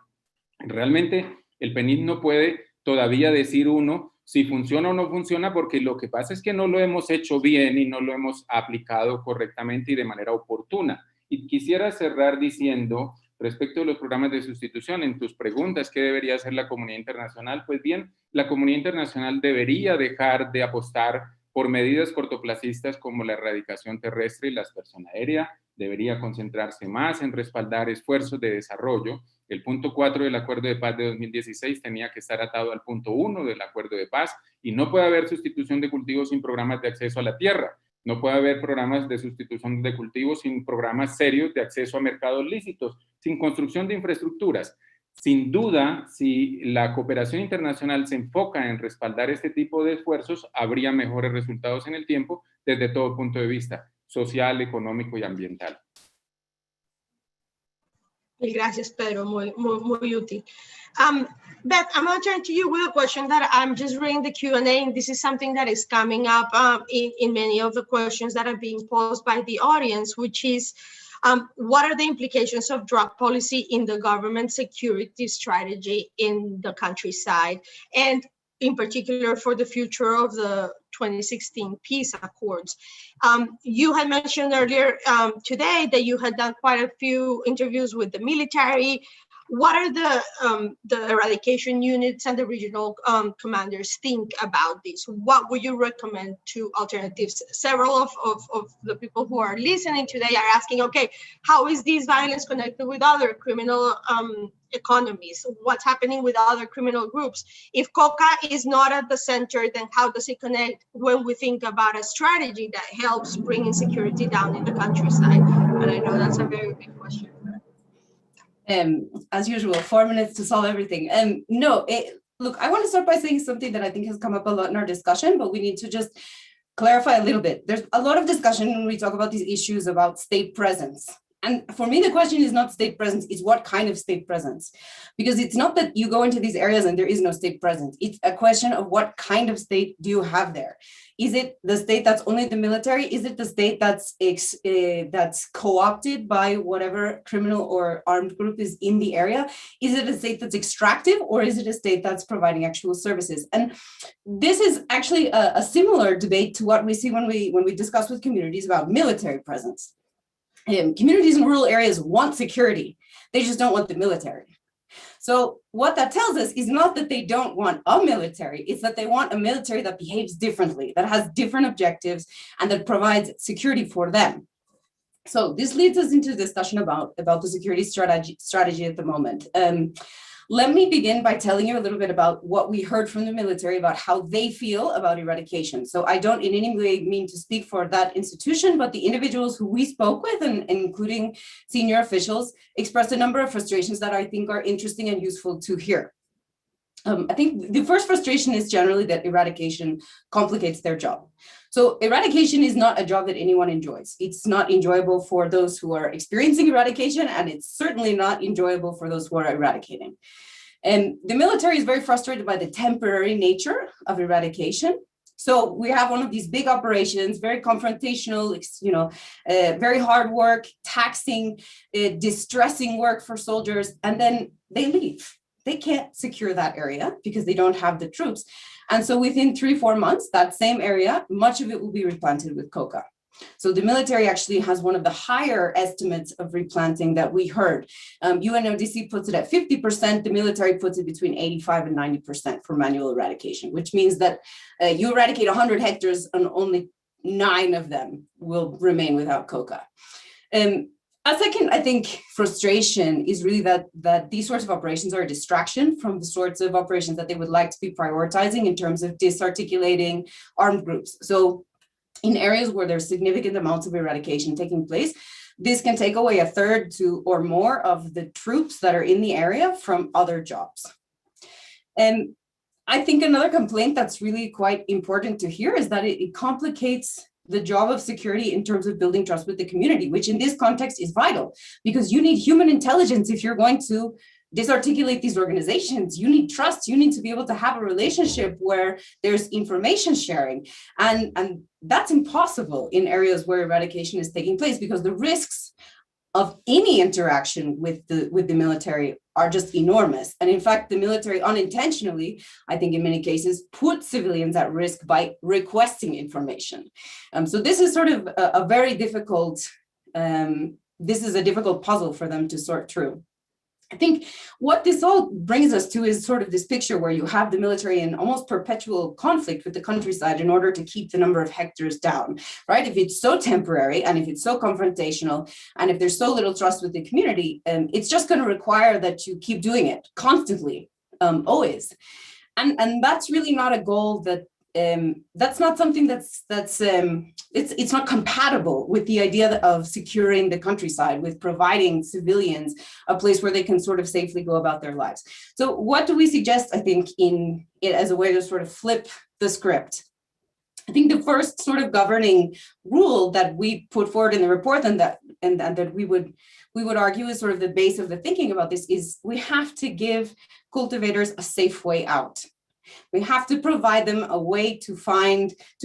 E: Realmente el PENIS no puede todavía decir uno si funciona o no funciona, porque lo que pasa es que no lo hemos hecho bien y no lo hemos aplicado correctamente y de manera oportuna. Y quisiera cerrar diciendo, respecto de los programas de sustitución, en tus preguntas, ¿qué debería hacer la comunidad internacional? Pues bien, la comunidad internacional debería dejar de apostar por medidas cortoplacistas como la erradicación terrestre y la aspersión aérea, debería concentrarse más en respaldar esfuerzos de desarrollo. El punto 4 del Acuerdo de Paz de 2016 tenía que estar atado al punto 1 del Acuerdo de Paz, y no puede haber sustitución de cultivos sin programas de acceso a la tierra. No puede haber programas de sustitución de cultivos sin programas serios de acceso a mercados lícitos, sin construcción de infraestructuras. Sin duda, si la cooperación internacional se enfoca en respaldar este tipo de esfuerzos, habría mejores resultados en el tiempo desde todo punto de vista social, económico y ambiental.
B: Gracias, Pedro. Muy útil. Beth, I'm going to turn to you with a question that I'm just reading the Q&A, and this is something that is coming up in many of the questions that are being posed by the audience, which is, what are the implications of drug policy in the government security strategy in the countryside, and in particular for the future of the 2016 peace accords? You had mentioned earlier today that you had done quite a few interviews with the military. What are the eradication units and the regional commanders think about this? What would you recommend to alternatives? Several of the people who are listening today are asking, okay, how is this violence connected with other criminal economies? What's happening with other criminal groups? If Coca is not at the center, then how does it connect when we think about a strategy that helps bring insecurity down in the countryside? And I know that's a very big question.
C: As usual, 4 minutes to solve everything. Look, I want to start by saying something that I think has come up a lot in our discussion, but we need to just clarify a little bit. There's a lot of discussion when we talk about these issues about state presence. And for me, the question is not state presence, it's what kind of state presence. Because it's not that you go into these areas and there is no state presence. It's a question of what kind of state do you have there? Is it the state that's only the military? Is it the state that's co-opted by whatever criminal or armed group is in the area? Is it a state that's extractive, or is it a state that's providing actual services? And this is actually a similar debate to what we see when we discuss with communities about military presence. Communities in rural areas want security. They just don't want the military. So what that tells us is not that they don't want a military, it's that they want a military that behaves differently, that has different objectives, and that provides security for them. So this leads us into a discussion about the security strategy at the moment. Let me begin by telling you a little bit about what we heard from the military about how they feel about eradication. So I don't in any way mean to speak for that institution, but the individuals who we spoke with, and including senior officials, expressed a number of frustrations that I think are interesting and useful to hear. I think the first frustration is generally that eradication complicates their job. So eradication is not a job that anyone enjoys. It's not enjoyable for those who are experiencing eradication, and it's certainly not enjoyable for those who are eradicating. And the military is very frustrated by the temporary nature of eradication. So we have one of these big operations, very confrontational, very hard work, taxing, distressing work for soldiers, and then they leave. They can't secure that area because they don't have the troops. And so within 3-4 months, that same area, much of it will be replanted with coca. So the military actually has one of the higher estimates of replanting that we heard. UNODC puts it at 50%, the military puts it between 85 and 90% for manual eradication, which means that you eradicate 100 hectares and only 9 of them will remain without coca. A second, I think, frustration is really that these sorts of operations are a distraction from the sorts of operations that they would like to be prioritizing in terms of disarticulating armed groups. So in areas where there's significant amounts of eradication taking place, this can take away 1/3 to or more of the troops that are in the area from other jobs. And I think another complaint that's really quite important to hear is that it complicates the job of security in terms of building trust with the community, which in this context is vital, because you need human intelligence if you're going to disarticulate these organizations. You need trust. You need to be able to have a relationship where there's information sharing. And that's impossible in areas where eradication is taking place, because the risks of any interaction with the military are just enormous. And in fact, the military unintentionally, I think in many cases, put civilians at risk by requesting information. So this is sort of a very difficult, this is a difficult puzzle for them to sort through. I think what this all brings us to is sort of this picture where you have the military in almost perpetual conflict with the countryside in order to keep the number of hectares down, right? If it's so temporary and if it's so confrontational and if there's so little trust with the community, it's just going to require that you keep doing it constantly, always. And that's really not a goal that's not something it's not compatible with the idea of securing the countryside, with providing civilians a place where they can sort of safely go about their lives. So what do we suggest, I think, in it as a way to sort of flip the script? I think the first sort of governing rule that we put forward in the report and that we would argue is sort of the base of the thinking about this is we have to give cultivators a safe way out. We have to provide them a way to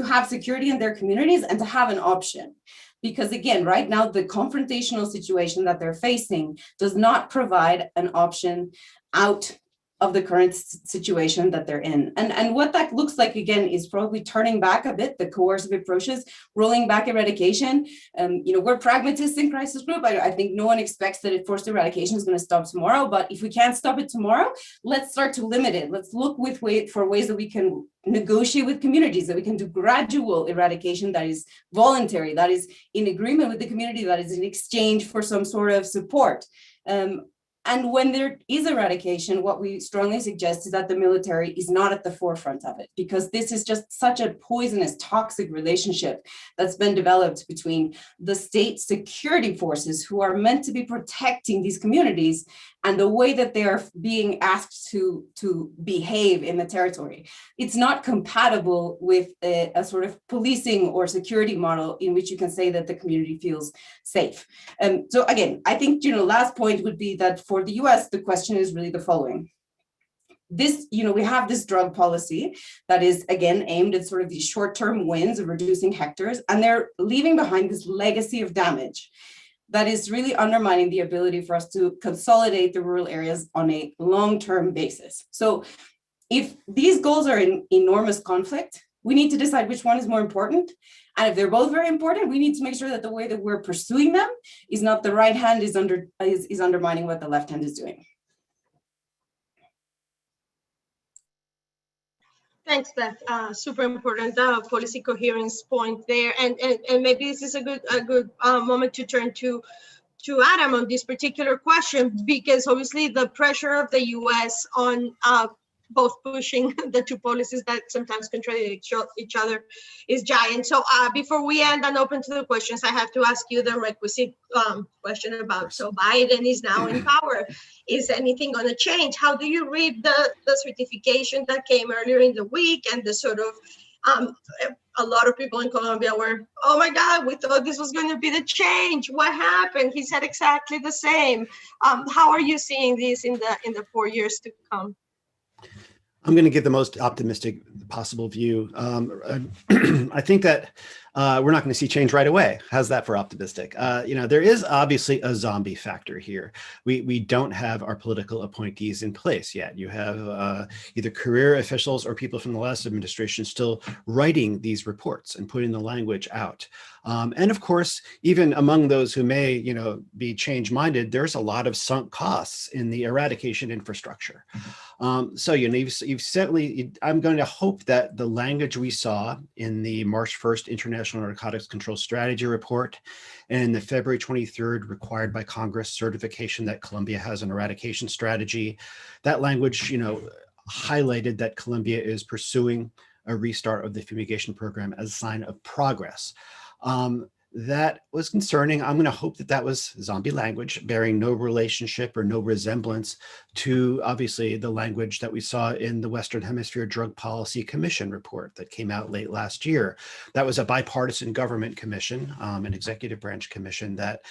C: have security in their communities and to have an option. Because again, right now, the confrontational situation that they're facing does not provide an option out of the current situation that they're in. And what that looks like, again, is probably turning back a bit the coercive approaches, rolling back eradication. We're pragmatists in Crisis Group. I think no one expects that forced eradication is going to stop tomorrow, but if we can't stop it tomorrow, let's start to limit it. Let's look for ways that we can negotiate with communities, that we can do gradual eradication that is voluntary, that is in agreement with the community, that is in exchange for some sort of support. And when there is eradication, what we strongly suggest is that the military is not at the forefront of it, because this is just such a poisonous, toxic relationship that's been developed between the state security forces who are meant to be protecting these communities and the way that they are being asked to behave in the territory. It's not compatible with a sort of policing or security model in which you can say that the community feels safe. So again, I think, last point would be that for the US, the question is really the following. We have this drug policy that is, again, aimed at sort of these short-term wins of reducing hectares, and they're leaving behind this legacy of damage that is really undermining the ability for us to consolidate the rural areas on a long-term basis. So if these goals are in enormous conflict, we need to decide which one is more important. And if they're both very important, we need to make sure that the way that we're pursuing them is not the right hand is undermining what the left hand is doing.
B: Thanks, Beth. Super important policy coherence point there, and maybe this is a good moment to turn to Adam on this particular question, because obviously the pressure of the U.S. on both pushing the two policies that sometimes contradict each other is giant. So before we end and open to the questions, I have to ask you the requisite question about, so Biden is now in power. Is anything going to change? How do you read the certification that came earlier in the week, and the sort of, a lot of people in Colombia were, oh my God, we thought this was going to be the change. What happened? He said exactly the same. How are you seeing this in the 4 years to come?
D: I'm going to give the most optimistic possible view. I think that we're not going to see change right away. How's that for optimistic? There is obviously a zombie factor here. We don't have our political appointees in place yet. You have either career officials or people from the last administration still writing these reports and putting the language out. And of course, even among those who may, be change-minded, there's a lot of sunk costs in the eradication infrastructure. So, you've certainly, I'm going to hope that the language we saw in the March 1st International Narcotics Control Strategy Report and the February 23rd required by Congress certification that Colombia has an eradication strategy, that language, highlighted that Colombia is pursuing a restart of the fumigation program as a sign of progress. that was concerning. I'm going to hope that that was zombie language bearing no relationship or no resemblance to obviously the language that we saw in the Western Hemisphere Drug Policy Commission report that came out late last year. That was a bipartisan government commission, an executive branch commission that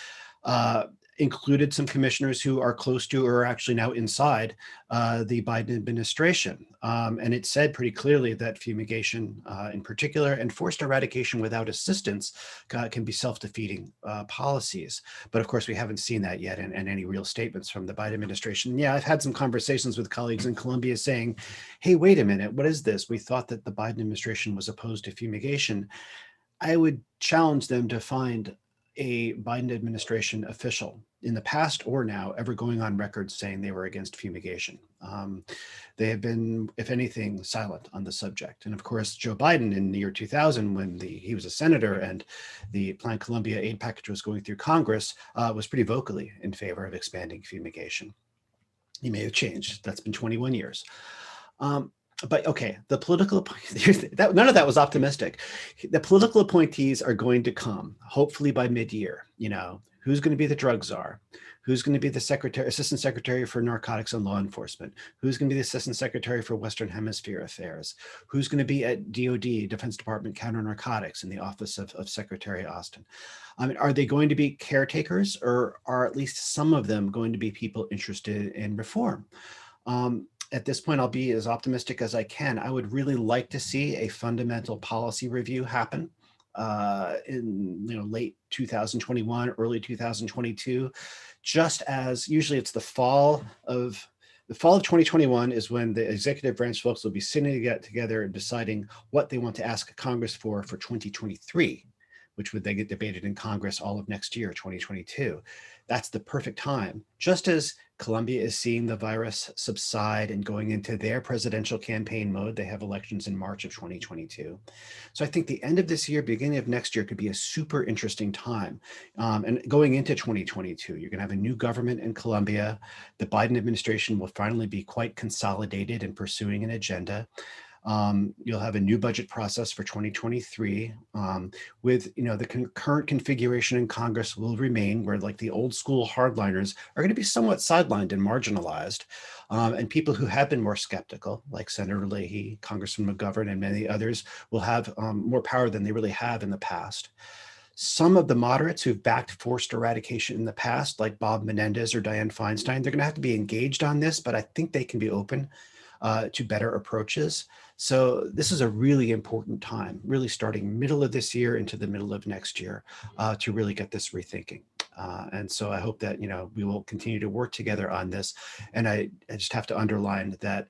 D: included some commissioners who are close to or are actually now inside the Biden administration. And it said pretty clearly that fumigation in particular and forced eradication without assistance can be self-defeating policies. But of course, we haven't seen that yet in any real statements from the Biden administration. Yeah, I've had some conversations with colleagues in Colombia saying, hey, wait a minute, what is this? We thought that the Biden administration was opposed to fumigation. I would challenge them to find a Biden administration official in the past or now ever going on record saying they were against fumigation. They have been, if anything, silent on the subject. And of course, Joe Biden in the year 2000, when he was a senator and the Plan Colombia aid package was going through Congress, was pretty vocally in favor of expanding fumigation. He may have changed. That's been 21 years. But okay, the political, none of that was optimistic. The political appointees are going to come, hopefully by mid-year. You know, who's going to be the drug czar? Who's going to be the assistant secretary for narcotics and law enforcement? Who's going to be the assistant secretary for Western Hemisphere affairs? Who's going to be at DOD, Defense Department Counter Narcotics in the office of Secretary Austin? I mean, are they going to be caretakers, or are at least some of them going to be people interested in reform? At this point, I'll be as optimistic as I can. I would really like to see a fundamental policy review happen in late 2021, early 2022, just as usually it's the fall of 2021 is when the executive branch folks will be sitting together and deciding what they want to ask Congress for 2023, which would then get debated in Congress all of next year, 2022. That's the perfect time, just as Colombia is seeing the virus subside and going into their presidential campaign mode. They have elections in March of 2022. So I think the end of this year, beginning of next year could be a super interesting time. And going into 2022, you're gonna have a new government in Colombia. The Biden administration will finally be quite consolidated in pursuing an agenda. You'll have a new budget process for 2023 with, the current configuration in Congress will remain where like the old school hardliners are going to be somewhat sidelined and marginalized. And people who have been more skeptical, like Senator Leahy, Congressman McGovern, and many others will have more power than they really have in the past. Some of the moderates who've backed forced eradication in the past, like Bob Menendez or Dianne Feinstein, they're going to have to be engaged on this, but I think they can be open to better approaches. So this is a really important time, really starting middle of this year into the middle of next year to really get this rethinking. And so I hope that, we will continue to work together on this. And I just have to underline that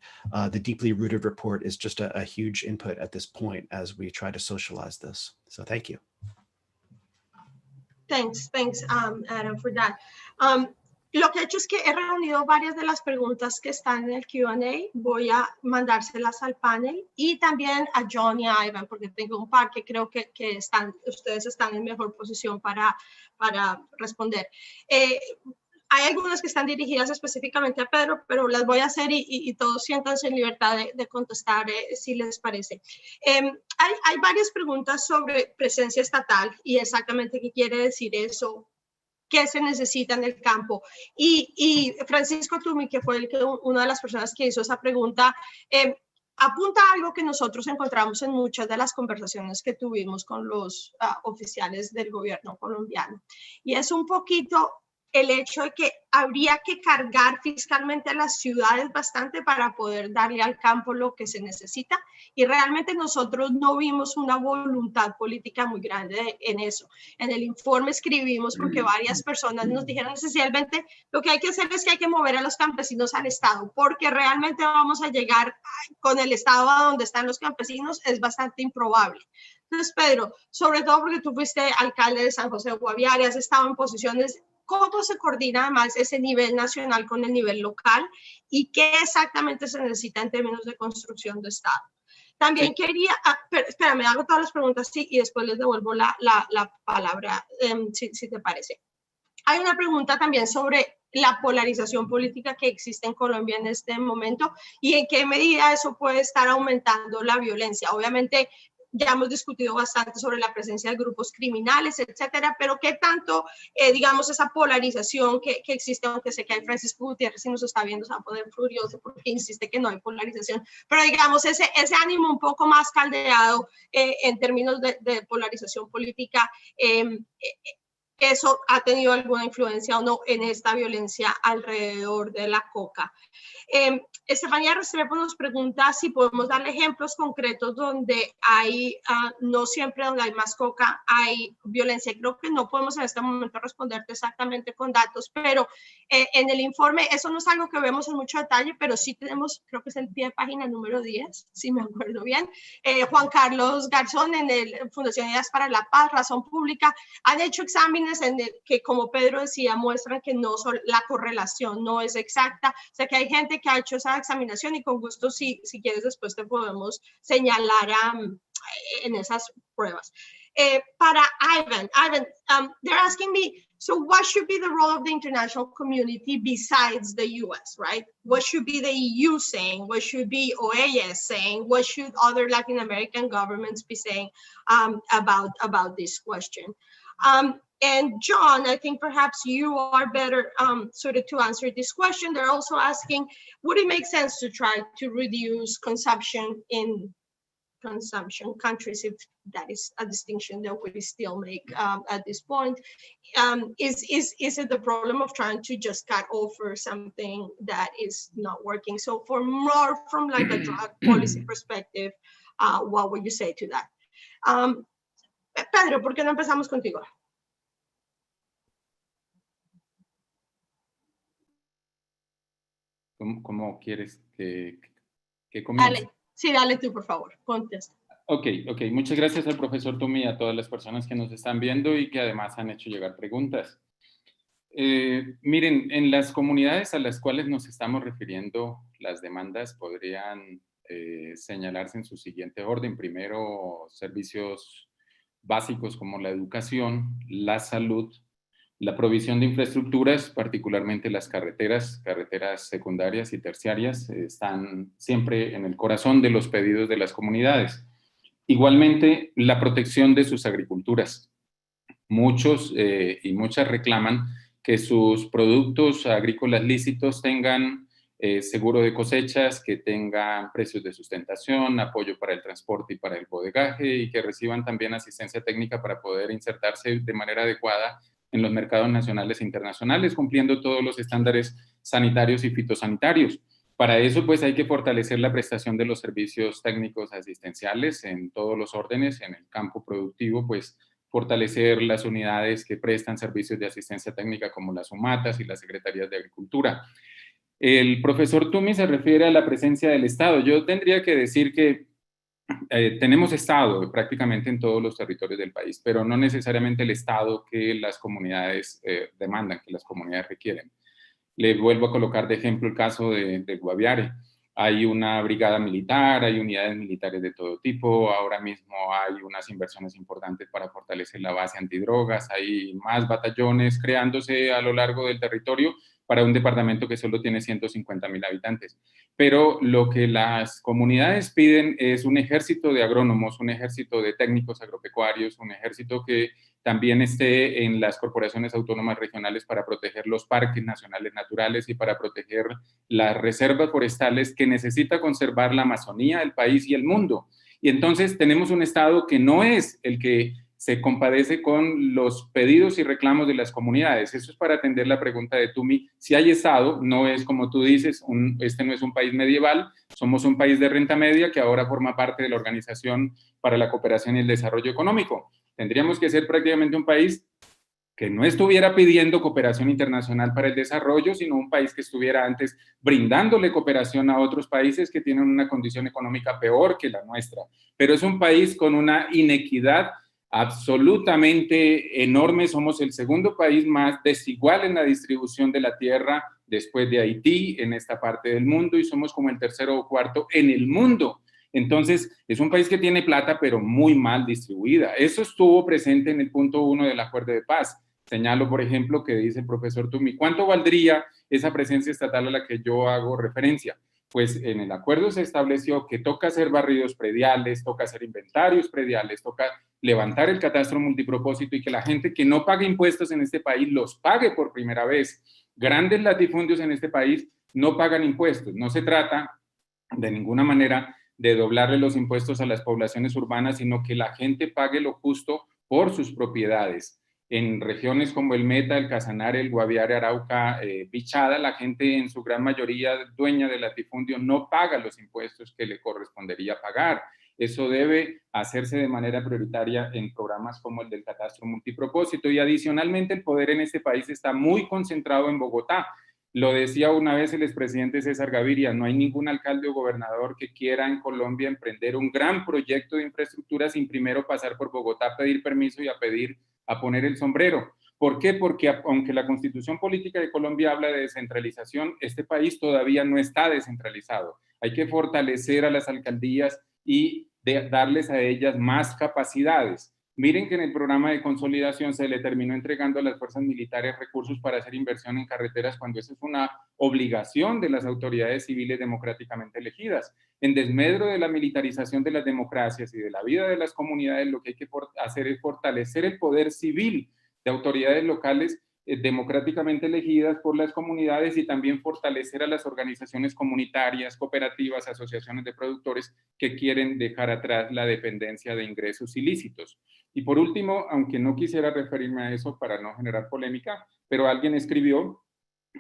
D: the deeply rooted report is just a huge input at this point as we try to socialize this. So thank you.
B: Thanks, Adam, for that. Lo que he hecho es que he reunido varias de las preguntas que están en el Q&A. Voy a mandárselas al panel y también a John y a Ivan, porque tengo un par que creo que ustedes están en mejor posición para responder. Hay algunas que están dirigidas específicamente a Pedro, pero las voy a hacer y todos siéntanse en libertad de contestar si les parece. Hay varias preguntas sobre presencia estatal y exactamente qué quiere decir eso, qué se necesita en el campo. Y Francisco Tumi, que fue una de las personas que hizo esa pregunta, apunta a algo que nosotros encontramos en muchas de las conversaciones que tuvimos con los oficiales del gobierno colombiano. Y es un poquito el hecho de que habría que cargar fiscalmente a las ciudades bastante para poder darle al campo lo que se necesita, y realmente nosotros no vimos una voluntad política muy grande en eso. En el informe escribimos, porque varias personas nos dijeron esencialmente lo que hay que hacer es que hay que mover a los campesinos al Estado, porque realmente vamos a llegar con el Estado a donde están los campesinos es bastante improbable. Entonces, Pedro, sobre todo porque tú fuiste alcalde de San José de Guaviare, has estado en posiciones. ¿Cómo se coordina además ese nivel nacional con el nivel local y qué exactamente se necesita en términos de construcción de Estado? También quería, espérame, hago todas las preguntas y después les devuelvo la palabra, si te parece. Hay una pregunta también sobre la polarización política que existe en Colombia en este momento y en qué medida eso puede estar aumentando la violencia. Obviamente, ya hemos discutido bastante sobre la presencia de grupos criminales, etcétera, pero qué tanto, digamos, esa polarización que existe, aunque sé que hay Francisco Gutiérrez, si nos está viendo, se va a poner furioso porque insiste que no hay polarización, pero digamos, ese ánimo un poco más caldeado en términos de polarización política, eso ha tenido alguna influencia o no en esta violencia alrededor de la coca. Estefanía Restrepo nos pregunta si podemos darle ejemplos concretos donde hay, no siempre donde hay más coca, hay violencia. Creo que no podemos en este momento responderte exactamente con datos, pero en el informe, eso no es algo que vemos en mucho detalle, pero sí tenemos, creo que es el pie de página número 10, si me acuerdo bien. Juan Carlos Garzón en el Fundación Ideas para la Paz, Razón Pública, han hecho exámenes en el que, como Pedro decía, muestran que no son, la correlación no es exacta, o sea que hay gente que ha hecho esa examinación y con gusto si quieres después te podemos señalar en esas pruebas. Para Ivan, they're asking me, so what should be the role of the international community besides the US, right? What should be the EU saying? What should be OAS saying? What should other Latin American governments be saying about this question? And John, I think perhaps you are better suited to answer this question. They're also asking, would it make sense to try to reduce consumption in consumption countries, if that is a distinction that we still make at this point? Is it the problem of trying to just cut over something that is not working? So for more from like a drug policy perspective, what would you say to that? Pedro, ¿por qué no empezamos contigo?
E: ¿Cómo quieres que comience?
B: Dale, sí, dale tú, por favor, contesta.
E: Ok. Muchas gracias al profesor Tumi y a todas las personas que nos están viendo y que además han hecho llegar preguntas. Miren, en las comunidades a las cuales nos estamos refiriendo, las demandas podrían señalarse en su siguiente orden. Primero, servicios básicos como la educación, la salud, la provisión de infraestructuras, particularmente las carreteras secundarias y terciarias, están siempre en el corazón de los pedidos de las comunidades. Igualmente, la protección de sus agriculturas. Muchos y muchas reclaman que sus productos agrícolas lícitos tengan seguro de cosechas, que tengan precios de sustentación, apoyo para el transporte y para el bodegaje, y que reciban también asistencia técnica para poder insertarse de manera adecuada en los mercados nacionales e internacionales, cumpliendo todos los estándares sanitarios y fitosanitarios. Para eso, pues, hay que fortalecer la prestación de los servicios técnicos asistenciales en todos los órdenes. En el campo productivo, pues, fortalecer las unidades que prestan servicios de asistencia técnica como las UMATAS y las Secretarías de Agricultura. El profesor Tumi se refiere a la presencia del Estado. Yo tendría que decir que tenemos Estado prácticamente en todos los territorios del país, pero no necesariamente el Estado que las comunidades demandan, que las comunidades requieren. Le vuelvo a colocar de ejemplo el caso de Guaviare. Hay una brigada militar, hay unidades militares de todo tipo, ahora mismo hay unas inversiones importantes para fortalecer la base antidrogas, hay más batallones creándose a lo largo del territorio para un departamento que solo tiene 150,000 habitantes. Pero lo que las comunidades piden es un ejército de agrónomos, un ejército de técnicos agropecuarios, un ejército que también esté en las corporaciones autónomas regionales para proteger los parques nacionales naturales y para proteger las reservas forestales que necesita conservar la Amazonía, el país y el mundo. Y entonces tenemos un Estado que no es el que se compadece con los pedidos y reclamos de las comunidades. Eso es para atender la pregunta de Tumi. Si hay Estado, no es como tú dices, este no es un país medieval, somos un país de renta media que ahora forma parte de la Organización para la Cooperación y el Desarrollo Económico. Tendríamos que ser prácticamente un país que no estuviera pidiendo cooperación internacional para el desarrollo, sino un país que estuviera antes brindándole cooperación a otros países que tienen una condición económica peor que la nuestra. Pero es un país con una inequidad absolutamente enorme. Somos el segundo país más desigual en la distribución de la tierra después de Haití en esta parte del mundo y somos como el tercero o cuarto en el mundo. Entonces, es un país que tiene plata, pero muy mal distribuida. Eso estuvo presente en el punto 1 del acuerdo de paz. Señalo, por ejemplo, que dice el profesor Tumi, ¿cuánto valdría esa presencia estatal a la que yo hago referencia? pues en el acuerdo se estableció que toca hacer barridos prediales, toca hacer inventarios prediales, toca levantar el catastro multipropósito y que la gente que no pague impuestos en este país los pague por primera vez. Grandes latifundios en este país no pagan impuestos. No se trata de ninguna manera de doblarle los impuestos a las poblaciones urbanas, sino que la gente pague lo justo por sus propiedades. En regiones como el Meta, el Casanare, el Guaviare, Arauca, Bichada, la gente en su gran mayoría dueña del latifundio no paga los impuestos que le correspondería pagar. Eso debe hacerse de manera prioritaria en programas como el del catastro multipropósito. Y adicionalmente el poder en este país está muy concentrado en Bogotá. Lo decía una vez el expresidente César Gaviria, no hay ningún alcalde o gobernador que quiera en Colombia emprender un gran proyecto de infraestructura sin primero pasar por Bogotá a pedir permiso y a poner el sombrero. ¿Por qué? Porque aunque la Constitución Política de Colombia habla de descentralización, este país todavía no está descentralizado. Hay que fortalecer a las alcaldías y darles a ellas más capacidades. Miren que en el programa de consolidación se le terminó entregando a las fuerzas militares recursos para hacer inversión en carreteras cuando esa es una obligación de las autoridades civiles democráticamente elegidas. En desmedro de la militarización de las democracias y de la vida de las comunidades, lo que hay que hacer es fortalecer el poder civil de autoridades locales democráticamente elegidas por las comunidades y también fortalecer a las organizaciones comunitarias, cooperativas, asociaciones de productores que quieren dejar atrás la dependencia de ingresos ilícitos. Y por último, aunque no quisiera referirme a eso para no generar polémica, pero alguien escribió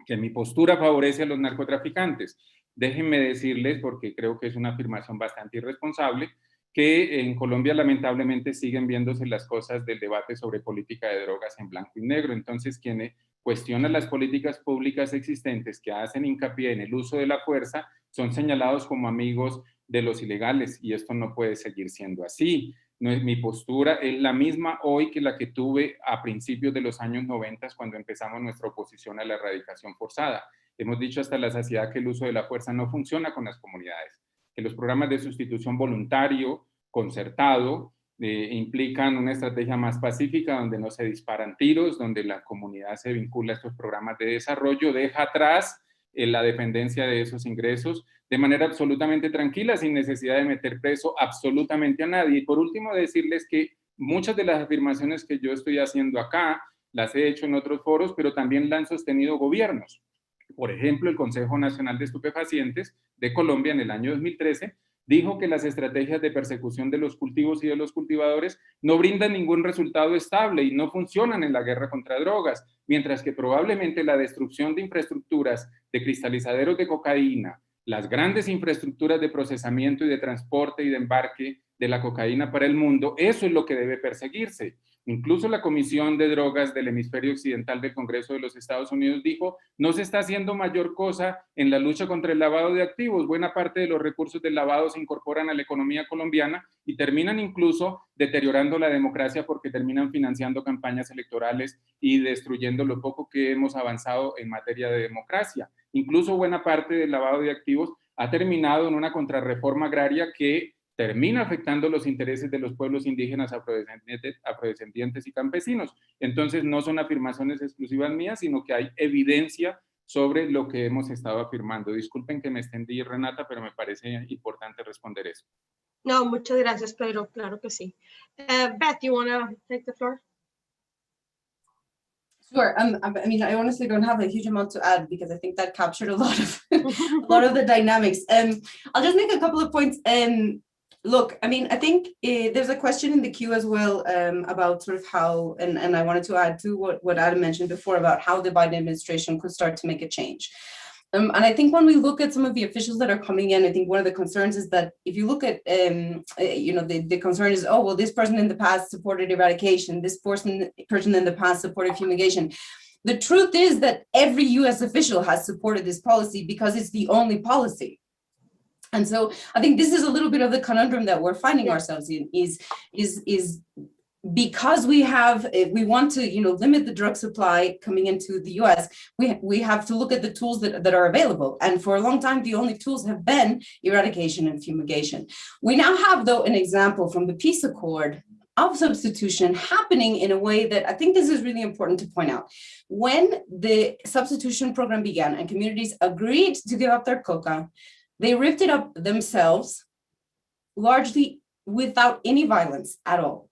E: que mi postura favorece a los narcotraficantes. Déjenme decirles, porque creo que es una afirmación bastante irresponsable, que en Colombia lamentablemente siguen viéndose las cosas del debate sobre política de drogas en blanco y negro. Entonces, quienes cuestionan las políticas públicas existentes que hacen hincapié en el uso de la fuerza son señalados como amigos de los ilegales y esto no puede seguir siendo así. No es, mi postura es la misma hoy que la que tuve a principios de los años 90 cuando empezamos nuestra oposición a la erradicación forzada. Hemos dicho hasta la saciedad que el uso de la fuerza no funciona con las comunidades, que los programas de sustitución voluntario, concertado, implican una estrategia más pacífica donde no se disparan tiros, donde la comunidad se vincula a estos programas de desarrollo, deja atrás la dependencia de esos ingresos de manera absolutamente tranquila, sin necesidad de meter preso absolutamente a nadie. Y por último, decirles que muchas de las afirmaciones que yo estoy haciendo acá, las he hecho en otros foros, pero también la han sostenido gobiernos. Por ejemplo, el Consejo Nacional de Estupefacientes de Colombia en el año 2013 dijo que las estrategias de persecución de los cultivos y de los cultivadores no brindan ningún resultado estable y no funcionan en la guerra contra drogas, mientras que probablemente la destrucción de infraestructuras de cristalizaderos de cocaína, las grandes infraestructuras de procesamiento y de transporte y de embarque de la cocaína para el mundo, eso es lo que debe perseguirse. Incluso la Comisión de Drogas del Hemisferio Occidental del Congreso de los Estados Unidos dijo, no se está haciendo mayor cosa en la lucha contra el lavado de activos. Buena parte de los recursos del lavado se incorporan a la economía colombiana y terminan incluso deteriorando la democracia porque terminan financiando campañas electorales y destruyendo lo poco que hemos avanzado en materia de democracia. Incluso buena parte del lavado de activos ha terminado en una contrarreforma agraria que termina afectando los intereses de los pueblos indígenas, afrodescendientes y campesinos. Entonces, no son afirmaciones exclusivas mías, sino que hay evidencia sobre lo que hemos estado afirmando. Disculpen que me extendí, Renata, pero me parece importante responder eso.
B: No, muchas gracias, Pedro. Claro que sí. Beth, you want to take the floor?
C: Sure. I mean, I honestly don't have a huge amount to add because I think that captured a lot of a lot of the dynamics. I'll just make a couple of points. Look, I mean, I think there's a question in the queue as well about sort of how, and I wanted to add to what Adam mentioned before about how the Biden administration could start to make a change. And I think when we look at some of the officials that are coming in, I think one of the concerns is that if you look at, you know, the concern is, oh, well, this person in the past supported eradication, this person in the past supported fumigation. The truth is that every US official has supported this policy because it's the only policy. And so I think this is a little bit of the conundrum that we're finding ourselves in is because we want to, you know, limit the drug supply coming into the US, we have to look at the tools that are available. And for a long time, the only tools have been eradication and fumigation. We now have, though, an example from the peace accord of substitution happening in a way that I think this is really important to point out. When the substitution program began and communities agreed to give up their coca, They ripped it up themselves, largely without any violence at all.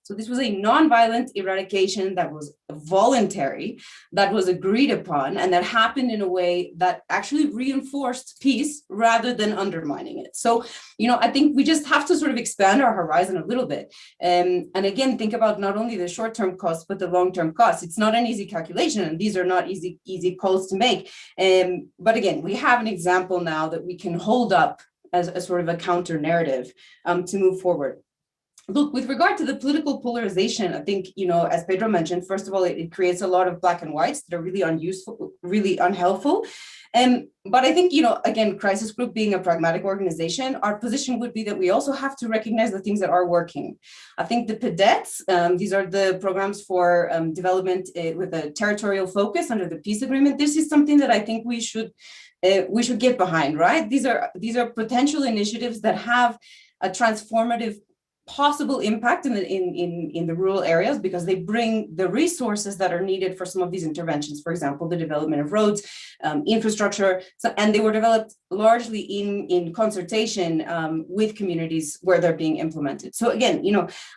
C: So this was a non-violent eradication that was voluntary, that was agreed upon, and that happened in a way that actually reinforced peace rather than undermining it. So, I think we just have to sort of expand our horizon a little bit. And again, think about not only the short-term costs, but the long-term costs. It's not an easy calculation, and these are not easy calls to make. But again, we have an example now that we can hold up as a sort of a counter narrative to move forward. Look, with regard to the political polarization, I think, as Pedro mentioned, first of all, it creates a lot of black and whites that are really unuseful, really unhelpful. But I think, again, Crisis Group being a pragmatic organization, our position would be that we also have to recognize the things that are working. I think the PDETs, these are the programs for development with a territorial focus under the peace agreement. This is something that I think we should get behind, right? These are potential initiatives that have a transformative possible impact in the rural areas, because they bring the resources that are needed for some of these interventions. For example, the development of roads, infrastructure, and they were developed largely in consultation with communities where they're being implemented. So again,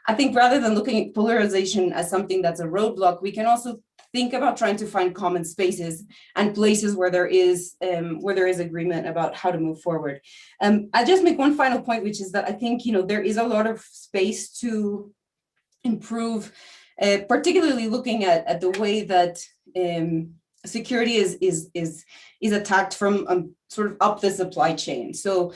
C: I think rather than looking at polarization as something that's a roadblock, we can also think about trying to find common spaces and places where there is agreement about how to move forward. I'll just make one final point, which is that I think there is a lot of space to improve, particularly looking at the way that security is attacked from sort of up the supply chain. So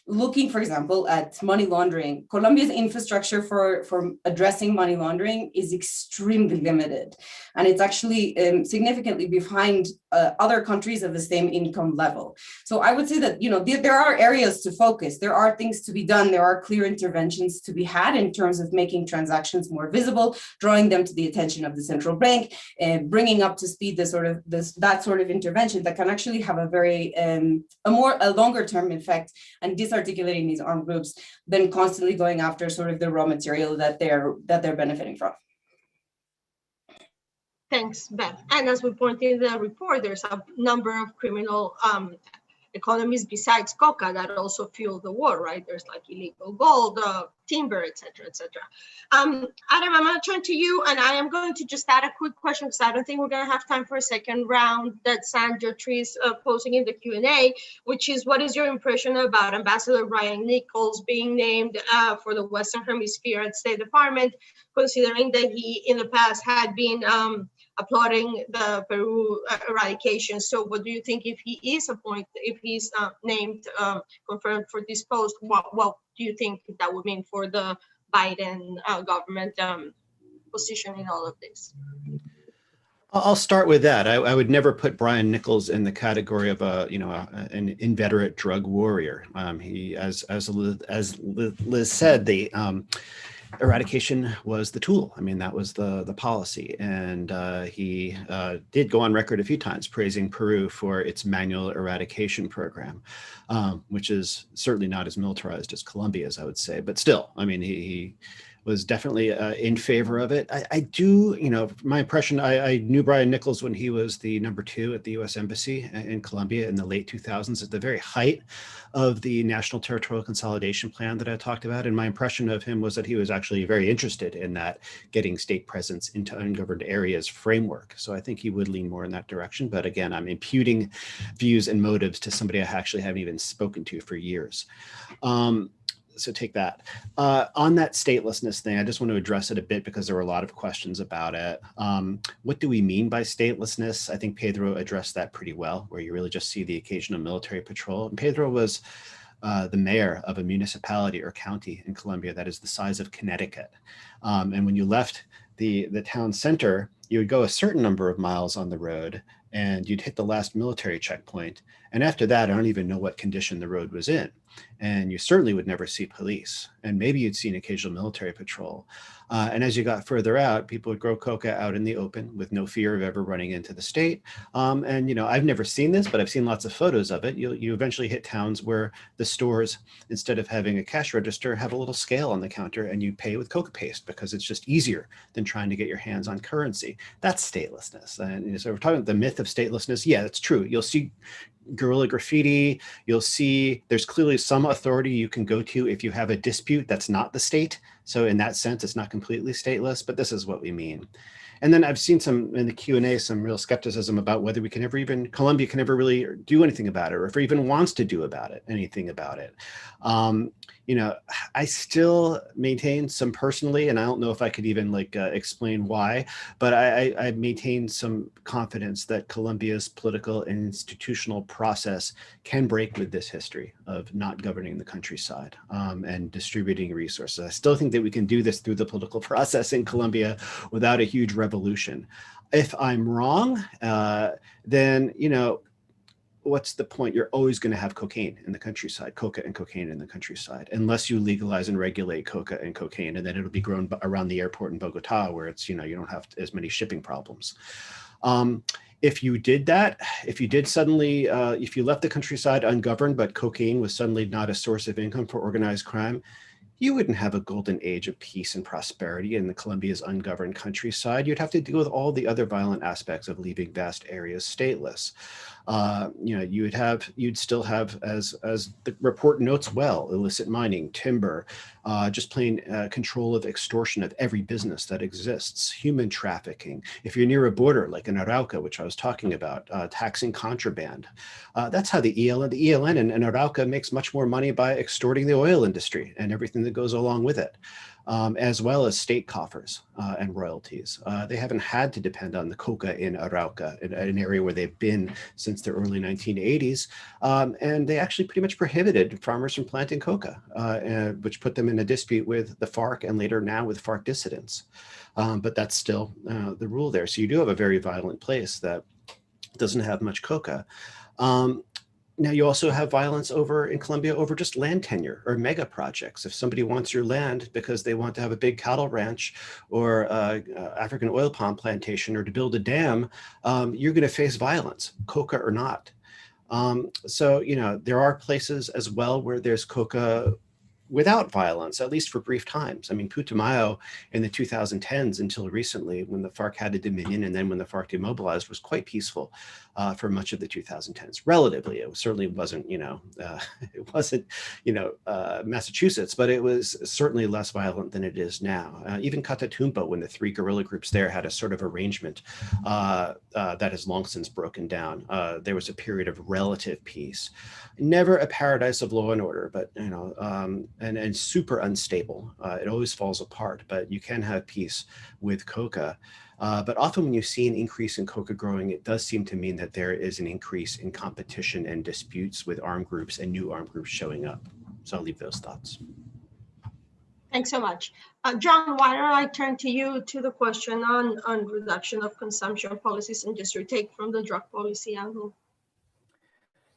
C: looking, for example, at money laundering, Colombia's infrastructure for addressing money laundering is extremely limited. And it's actually significantly behind other countries of the same income level. So I would say that, there are areas to focus. There are things to be done. There are clear interventions to be had in terms of making transactions more visible, drawing them to the attention of the central bank, and bringing up to speed that sort of intervention that can actually have a very, a longer term effect and disarticulating these armed groups than constantly going after sort of the raw material that they're benefiting from.
B: Thanks, Beth. And as we pointed in the report, there's a number of criminal economies besides Coca that also fuel the war, right? There's like illegal gold, timber, et cetera, et cetera. Adam, I'm going to turn to you, and I am going to just add a quick question because I don't think we're going to have time for a second round that Sandra Trees posing in the Q&A, which is, what is your impression about Ambassador Brian Nichols being named for the Western Hemisphere at State Department, considering that he in the past had been applauding the Peru eradication? So what do you think if he is appointed, if he's named, confirmed for this post, what do you think that would mean for the Biden government position in all of this?
D: I'll start with that. I would never put Brian Nichols in the category of an inveterate drug warrior. He, as Liz said, the eradication was the tool. I mean, that was the policy, and he did go on record a few times praising Peru for its manual eradication program, which is certainly not as militarized as Colombia's, I would say, but still, I mean, he was definitely in favor of it. I do, my impression, I knew Brian Nichols when he was the #2 at the U.S. Embassy in Colombia in the late 2000s, at the very height of the National Territorial Consolidation Plan that I talked about. And my impression of him was that he was actually very interested in that getting state presence into ungoverned areas framework. So I think he would lean more in that direction. But again, I'm imputing views and motives to somebody I actually haven't even spoken to for years. So take that. On that statelessness thing, I just want to address it a bit because there were a lot of questions about it. What do we mean by statelessness? I think Pedro addressed that pretty well, where you really just see the occasional military patrol. And Pedro was the mayor of a municipality or county in Colombia that is the size of Connecticut. And when you left the town center, you would go a certain number of miles on the road and you'd hit the last military checkpoint. And after that, I don't even know what condition the road was in. And you certainly would never see police. And maybe you'd see an occasional military patrol. And as you got further out, people would grow coca out in the open with no fear of ever running into the state. And, I've never seen this, but I've seen lots of photos of it. You eventually hit towns where the stores, instead of having a cash register, have a little scale on the counter and you pay with coca paste because it's just easier than trying to get your hands on currency. That's statelessness. And so we're talking about the myth of statelessness. Yeah, that's true. You'll see guerrilla graffiti. You'll see there's clearly some authority you can go to if you have a dispute that's not the state. So in that sense, it's not completely stateless, but this is what we mean. And then I've seen some in the Q&A, some real skepticism about whether we can ever even, Colombia can ever really do anything about it, or if it even wants to do about it, anything about it. You know, I still maintain some personally, and I don't know if I could even like explain why, but I maintain some confidence that Colombia's political and institutional process can break with this history of not governing the countryside and distributing resources. I still think that we can do this through the political process in Colombia without a huge revolution. If I'm wrong, then, you know, what's the point? You're always going to have cocaine in the countryside, coca and cocaine in the countryside, unless you legalize and regulate coca and cocaine, and then it'll be grown around the airport in Bogota, where it's, you know, you don't have as many shipping problems. If you did that, if you did suddenly, if you left the countryside ungoverned, but cocaine was suddenly not a source of income for organized crime, you wouldn't have a golden age of peace and prosperity in the Colombia's ungoverned countryside. You'd have to deal with all the other violent aspects of leaving vast areas stateless. You know, you'd still have, as the report notes well, illicit mining, timber, just plain control of extortion of every business that exists, human trafficking. If you're near a border, like in Arauca, which I was talking about, taxing contraband. That's how the ELN in Arauca makes much more money by extorting the oil industry and everything that goes along with it. As well as state coffers and royalties. They haven't had to depend on the coca in Arauca, an area where they've been since the early 1980s. And they actually pretty much prohibited farmers from planting coca, which put them in a dispute with the FARC and later now with FARC dissidents. But that's still the rule there. So you do have a very violent place that doesn't have much coca. Now you also have violence in Colombia over just land tenure or mega projects. If somebody wants your land because they want to have a big cattle ranch or African oil palm plantation or to build a dam, you're going to face violence, coca or not. So, you know, there are places as well where there's coca without violence, at least for brief times. I mean, Putumayo in the 2010s until recently, when the FARC had a dominion and then when the FARC demobilized, was quite peaceful for much of the 2010s. Relatively, it certainly wasn't, you know, Massachusetts, but it was certainly less violent than it is now. Even Catatumbo, when the three guerrilla groups there had a sort of arrangement that has long since broken down, there was a period of relative peace. Never a paradise of law and order, but, you know, and super unstable. It always falls apart, but you can have peace with coca. But often when you see an increase in coca growing, it does seem to mean that there is an increase in competition and disputes with armed groups and new armed groups showing up. So I'll leave those thoughts.
B: Thanks so much. John, why don't I turn to you to the question on reduction of consumption policies and just your take from the drug policy angle.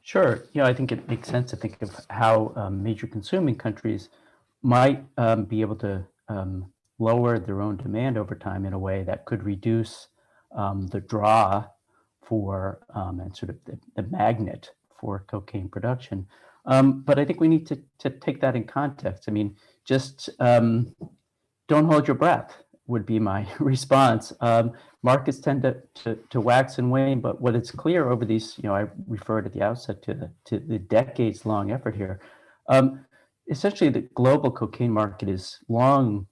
A: Sure. You know, I think it makes sense to think of how major consuming countries might be able to lower their own demand over time in a way that could reduce the draw for and sort of the magnet for cocaine production. But I think we need to take that in context. I mean, just don't hold your breath would be my response. Markets tend to wax and wane, but what is clear over these, you know, I referred at the outset to the decades-long effort here. Essentially, the global cocaine market is long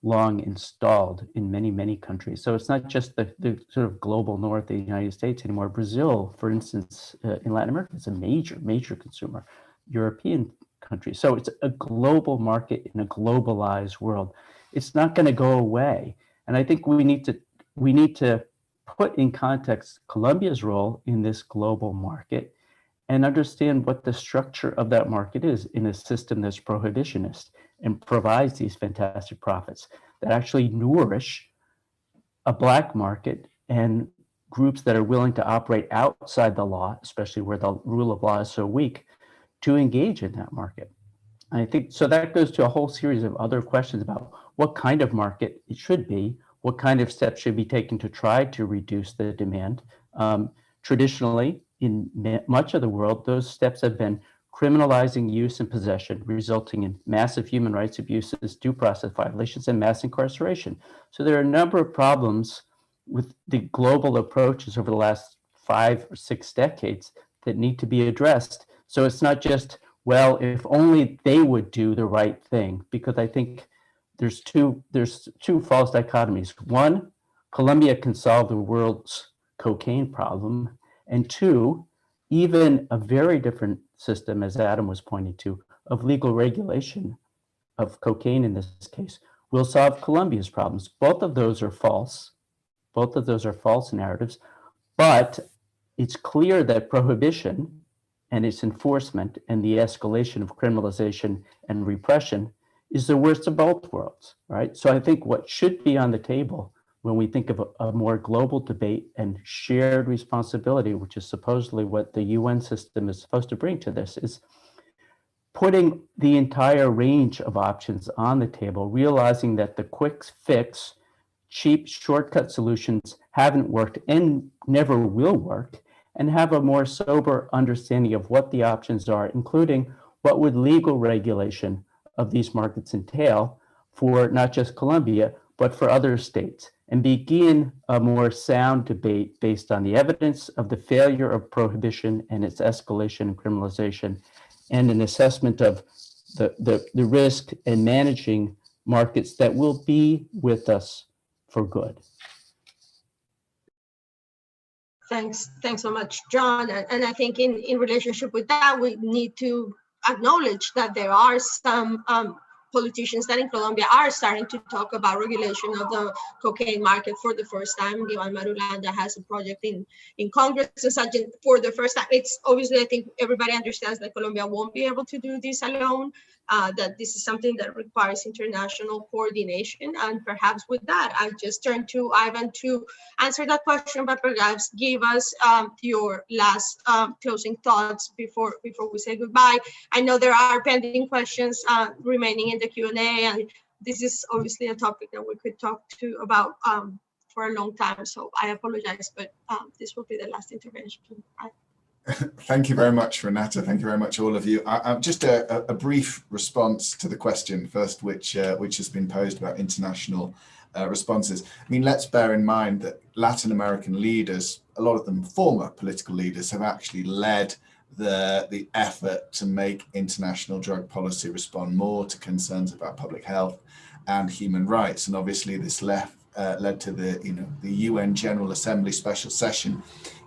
A: installed in many countries. So it's not just the sort of global north of the United States anymore. Brazil, for instance, in Latin America, is a major consumer. European countries. So it's a global market in a globalized world. It's not going to go away. And I think we need to put in context Colombia's role in this global market and understand what the structure of that market is in a system that's prohibitionist and provides these fantastic profits that actually nourish a black market and groups that are willing to operate outside the law, especially where the rule of law is so weak, to engage in that market. And I think so that goes to a whole series of other questions about what kind of market it should be, what kind of steps should be taken to try to reduce the demand. Traditionally, in much of the world, those steps have been criminalizing use and possession, resulting in massive human rights abuses, due process violations, and mass incarceration. So there are a number of problems with the global approaches over the last 5 or 6 decades that need to be addressed. So it's not just, well, if only they would do the right thing, because I think there's two false dichotomies. One, Colombia can solve the world's cocaine problem. And two, even a very different system, as Adam was pointing to, of legal regulation of cocaine in this case, will solve Colombia's problems. Both of those are false. Both of those are false narratives. But it's clear that prohibition and its enforcement and the escalation of criminalization and repression is the worst of both worlds, right? So I think what should be on the table when we think of a more global debate and shared responsibility, which is supposedly what the UN system is supposed to bring to this, is putting the entire range of options on the table, realizing that the quick fix, cheap shortcut solutions haven't worked and never will work, and have a more sober understanding of what the options are, including what would legal regulation of these markets entail for not just Colombia, but for other states, and begin a more sound debate based on the evidence of the failure of prohibition and its escalation and criminalization, and an assessment of the risk in managing markets that will be with us for good.
B: Thanks so much, John. And I think in relationship with that, we need to acknowledge that there are some politicians that in Colombia are starting to talk about regulation of the cocaine market for the first time. Iván Marulanda has a project in Congress and such for the first time. It's obviously, I think everybody understands that Colombia won't be able to do this alone, that this is something that requires international coordination. And perhaps with that, I'll just turn to Ivan to answer that question, but perhaps give us your last closing thoughts before we say goodbye. I know there are pending questions remaining in the Q&A, and this is obviously a topic that we could talk about for a long time. So I apologize, but this will be the last intervention.
F: Thank you very much, Renata. Thank you very much, all of you. Just a brief response to the question first, which has been posed about international responses. I mean, let's bear in mind that Latin American leaders, a lot of them former political leaders, have actually led the effort to make international drug policy respond more to concerns about public health and human rights. And obviously this led to the UN General Assembly special session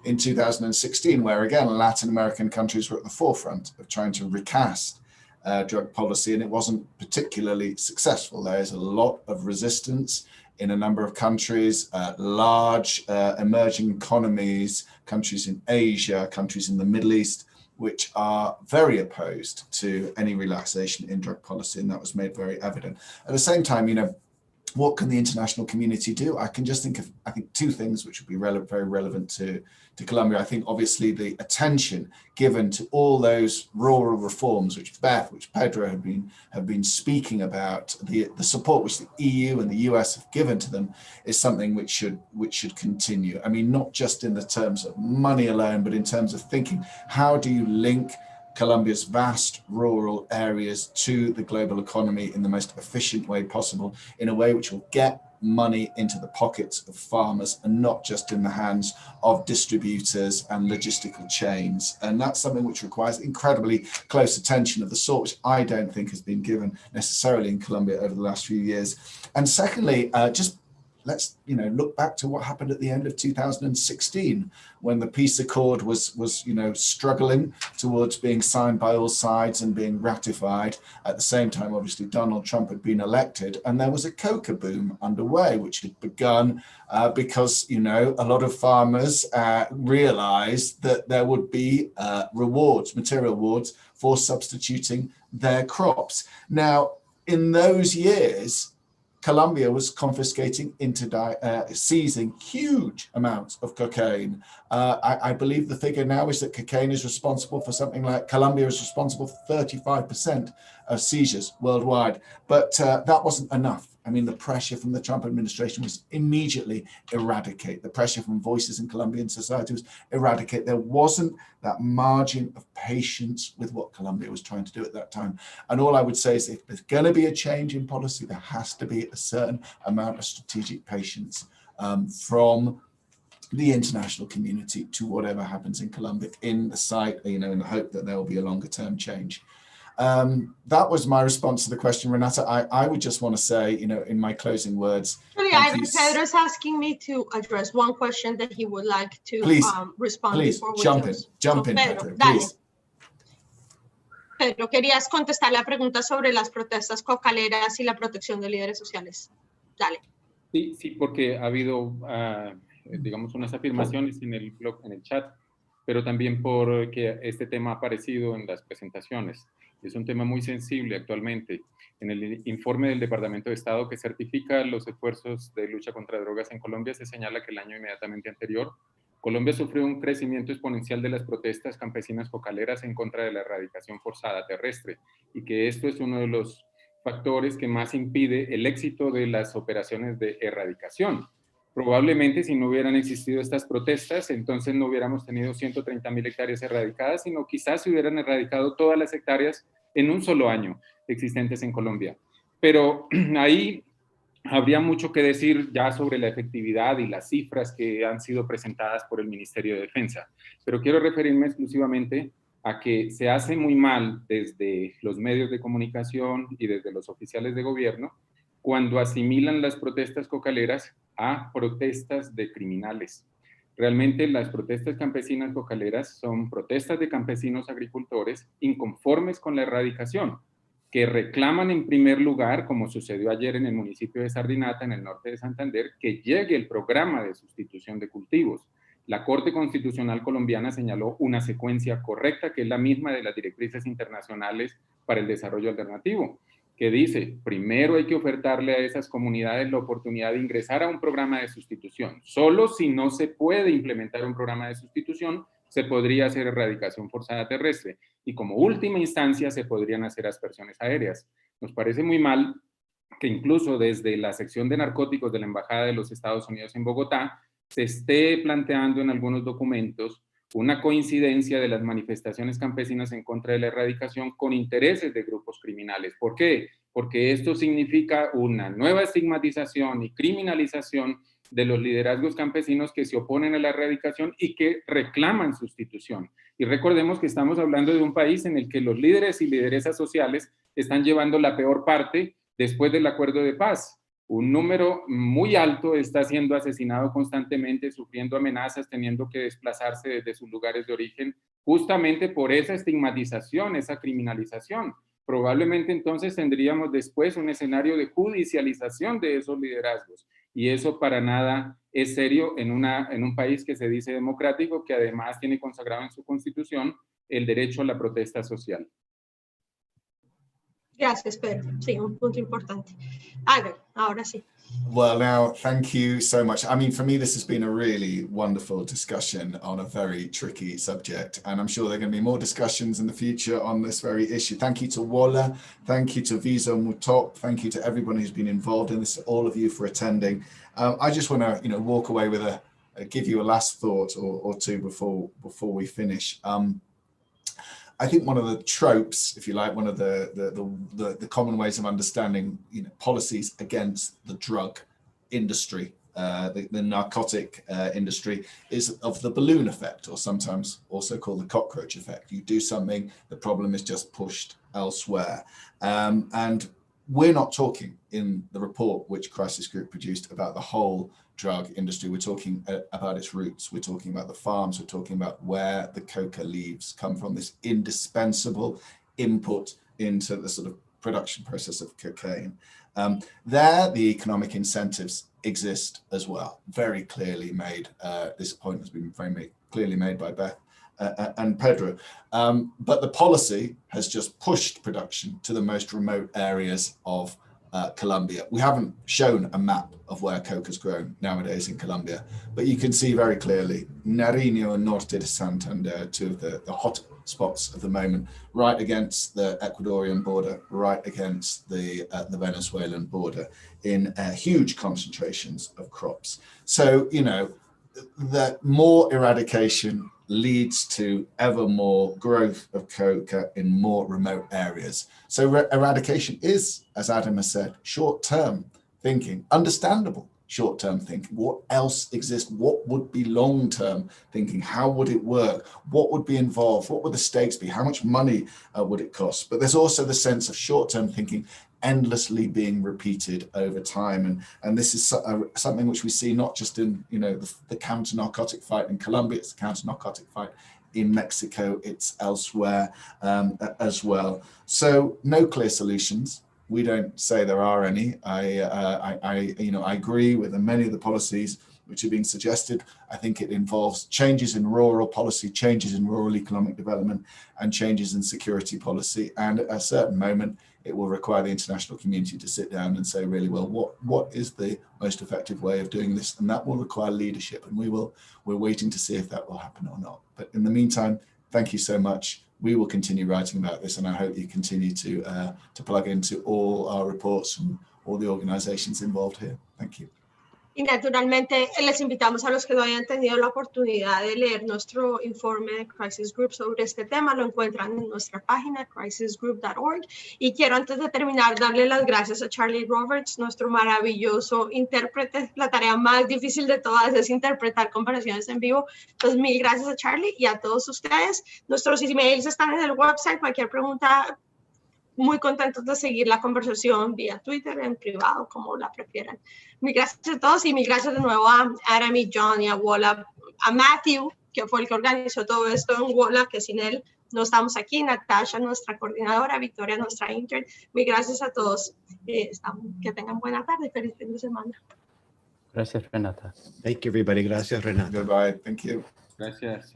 F: in 2016, where again Latin American countries were at the forefront of trying to recast drug policy, and it wasn't particularly successful. There is a lot of resistance in a number of countries, large emerging economies, countries in Asia, countries in the Middle East, which are very opposed to any relaxation in drug policy, and that was made very evident. At the same time, what can the international community do? I can just think of, two things which would be very relevant to Colombia. I think obviously the attention given to all those rural reforms, which Beth, which Pedro have been speaking about, the support which the EU and the US have given to them, is something which should continue. I mean, not just in the terms of money alone, but in terms of thinking, how do you link Colombia's vast rural areas to the global economy in the most efficient way possible, in a way which will get money into the pockets of farmers and not just in the hands of distributors and logistical chains. And that's something which requires incredibly close attention of the sort which I don't think has been given necessarily in Colombia over the last few years. And secondly, let's look back to what happened at the end of 2016, when the peace accord was struggling towards being signed by all sides and being ratified. At the same time, obviously, Donald Trump had been elected, and there was a Coca boom underway, which had begun because a lot of farmers realized that there would be material rewards for substituting their crops. Now, in those years, Colombia was confiscating, seizing huge amounts of cocaine. I believe the figure now is that cocaine is responsible for Colombia is responsible for 35% of seizures worldwide. But that wasn't enough. I mean, the pressure from the Trump administration was immediately eradicate. The pressure from voices in Colombian society was eradicate. There wasn't that margin of patience with what Colombia was trying to do at that time. And all I would say is, if there's going to be a change in policy, there has to be a certain amount of strategic patience from the international community to whatever happens in Colombia in the sight, in the hope that there will be a longer term change. That was my response to the question, Renata. I would just want to say, in my closing words.
B: Actually, Pedro is asking me to address one question that he would like to respond
F: please,
B: before we
F: jump in, Pedro, please.
B: Pedro, querías contestar la pregunta sobre las protestas cocaleras y la protección de líderes sociales. Dale.
E: Sí, porque ha habido, digamos, unas afirmaciones en el blog, en el chat, pero también porque este tema ha aparecido en las presentaciones. Es un tema muy sensible actualmente. En el informe del Departamento de Estado que certifica los esfuerzos de lucha contra drogas en Colombia, se señala que el año inmediatamente anterior, Colombia sufrió un crecimiento exponencial de las protestas campesinas cocaleras en contra de la erradicación forzada terrestre, y que esto es uno de los factores que más impide el éxito de las operaciones de erradicación. Probablemente si no hubieran existido estas protestas, entonces no hubiéramos tenido 130.000 hectáreas erradicadas, sino quizás se hubieran erradicado todas las hectáreas en un solo año existentes en Colombia. Pero ahí habría mucho que decir ya sobre la efectividad y las cifras que han sido presentadas por el Ministerio de Defensa. Pero quiero referirme exclusivamente a que se hace muy mal desde los medios de comunicación y desde los oficiales de gobierno cuando asimilan las protestas cocaleras a protestas de criminales. Realmente las protestas campesinas cocaleras son protestas de campesinos agricultores inconformes con la erradicación, que reclaman en primer lugar, como sucedió ayer en el municipio de Sardinata, en el norte de Santander, que llegue el programa de sustitución de cultivos. La Corte Constitucional colombiana señaló una secuencia correcta, que es la misma de las directrices internacionales para el desarrollo alternativo, que dice, primero hay que ofertarle a esas comunidades la oportunidad de ingresar a un programa de sustitución. Solo si no se puede implementar un programa de sustitución, se podría hacer erradicación forzada terrestre. Y como última instancia, se podrían hacer aspersiones aéreas. Nos parece muy mal que incluso desde la sección de narcóticos de la Embajada de los Estados Unidos en Bogotá, se esté planteando en algunos documentos una coincidencia de las manifestaciones campesinas en contra de la erradicación con intereses de grupos criminales. ¿Por qué? Porque esto significa una nueva estigmatización y criminalización de los liderazgos campesinos que se oponen a la erradicación y que reclaman sustitución. Y recordemos que estamos hablando de un país en el que los líderes y lideresas sociales están llevando la peor parte después del acuerdo de paz. Un número muy alto está siendo asesinado constantemente, sufriendo amenazas, teniendo que desplazarse desde sus lugares de origen, justamente por esa estigmatización, esa criminalización. Probablemente entonces tendríamos después un escenario de judicialización de esos liderazgos. Y eso para nada es serio en un país que se dice democrático, que además tiene consagrado en su constitución el derecho a la protesta social.
B: Gracias, Pedro. Sí, un punto importante. Albert, ahora sí.
F: Well, now, thank you so much. I mean, for me, this has been a really wonderful discussion on a very tricky subject, and I'm sure there are going to be more discussions in the future on this very issue. Thank you to WOLA, thank you to Viso Mutop, thank you to everyone who's been involved in this, all of you for attending. I just want to, walk away with give you a last thought or two before we finish. I think one of the tropes, if you like, one of the common ways of understanding, policies against the drug industry, the narcotic industry, is of the balloon effect, or sometimes also called the cockroach effect. You do something, the problem is just pushed elsewhere. And we're not talking in the report which Crisis Group produced about the whole drug industry. We're talking about its roots. We're talking about the farms. We're talking about where the coca leaves come from, this indispensable input into the sort of production process of cocaine. There, the economic incentives exist as well, very clearly made. This point has been very clearly made by Beth and Pedro. But the policy has just pushed production to the most remote areas of Colombia. We haven't shown a map of where coca is grown nowadays in Colombia, but you can see very clearly Nariño and Norte de Santander, two of the hot spots of the moment, right against the Ecuadorian border, right against the Venezuelan border, in huge concentrations of crops. So, that more eradication leads to ever more growth of coca in more remote areas. So eradication is, as Adam has said, short-term thinking, understandable. short-term thinking? What else exists? What would be long-term thinking? How would it work? What would be involved? What would the stakes be? How much money would it cost? But there's also the sense of short-term thinking endlessly being repeated over time. And this is something which we see not just in, you know, the counter-narcotic fight in Colombia, it's the counter-narcotic fight in Mexico, it's elsewhere as well. So no clear solutions. We don't say there are any. I agree with many of the policies which are being suggested. I think it involves changes in rural policy, changes in rural economic development, and changes in security policy. And at a certain moment, it will require the international community to sit down and say, really, well, what is the most effective way of doing this? And that will require leadership. And we're waiting to see if that will happen or not. But in the meantime, thank you so much. We will continue writing about this, and I hope you continue to plug into all our reports from all the organizations involved here. Thank you.
B: Y naturalmente les invitamos a los que no hayan tenido la oportunidad de leer nuestro informe de Crisis Group sobre este tema, lo encuentran en nuestra página crisisgroup.org. Y quiero antes de terminar darle las gracias a Charlie Roberts, nuestro maravilloso intérprete. La tarea más difícil de todas es interpretar conversaciones en vivo. Entonces, mil gracias a Charlie y a todos ustedes. Nuestros emails están en el website. Cualquier pregunta, muy contentos de seguir la conversación vía Twitter, en privado, como la prefieran. Mil gracias a todos y mil gracias de nuevo a Adam y John y a WOLA, a Matthew, que fue el que organizó todo esto en WOLA, que sin él no estamos aquí, Natasha, nuestra coordinadora, Victoria, nuestra intern. Mil gracias a todos. Que tengan buena tarde y feliz fin de semana.
A: Gracias, Renata.
D: Thank you, everybody. Gracias, Renata.
F: Goodbye. Thank you.
E: Gracias.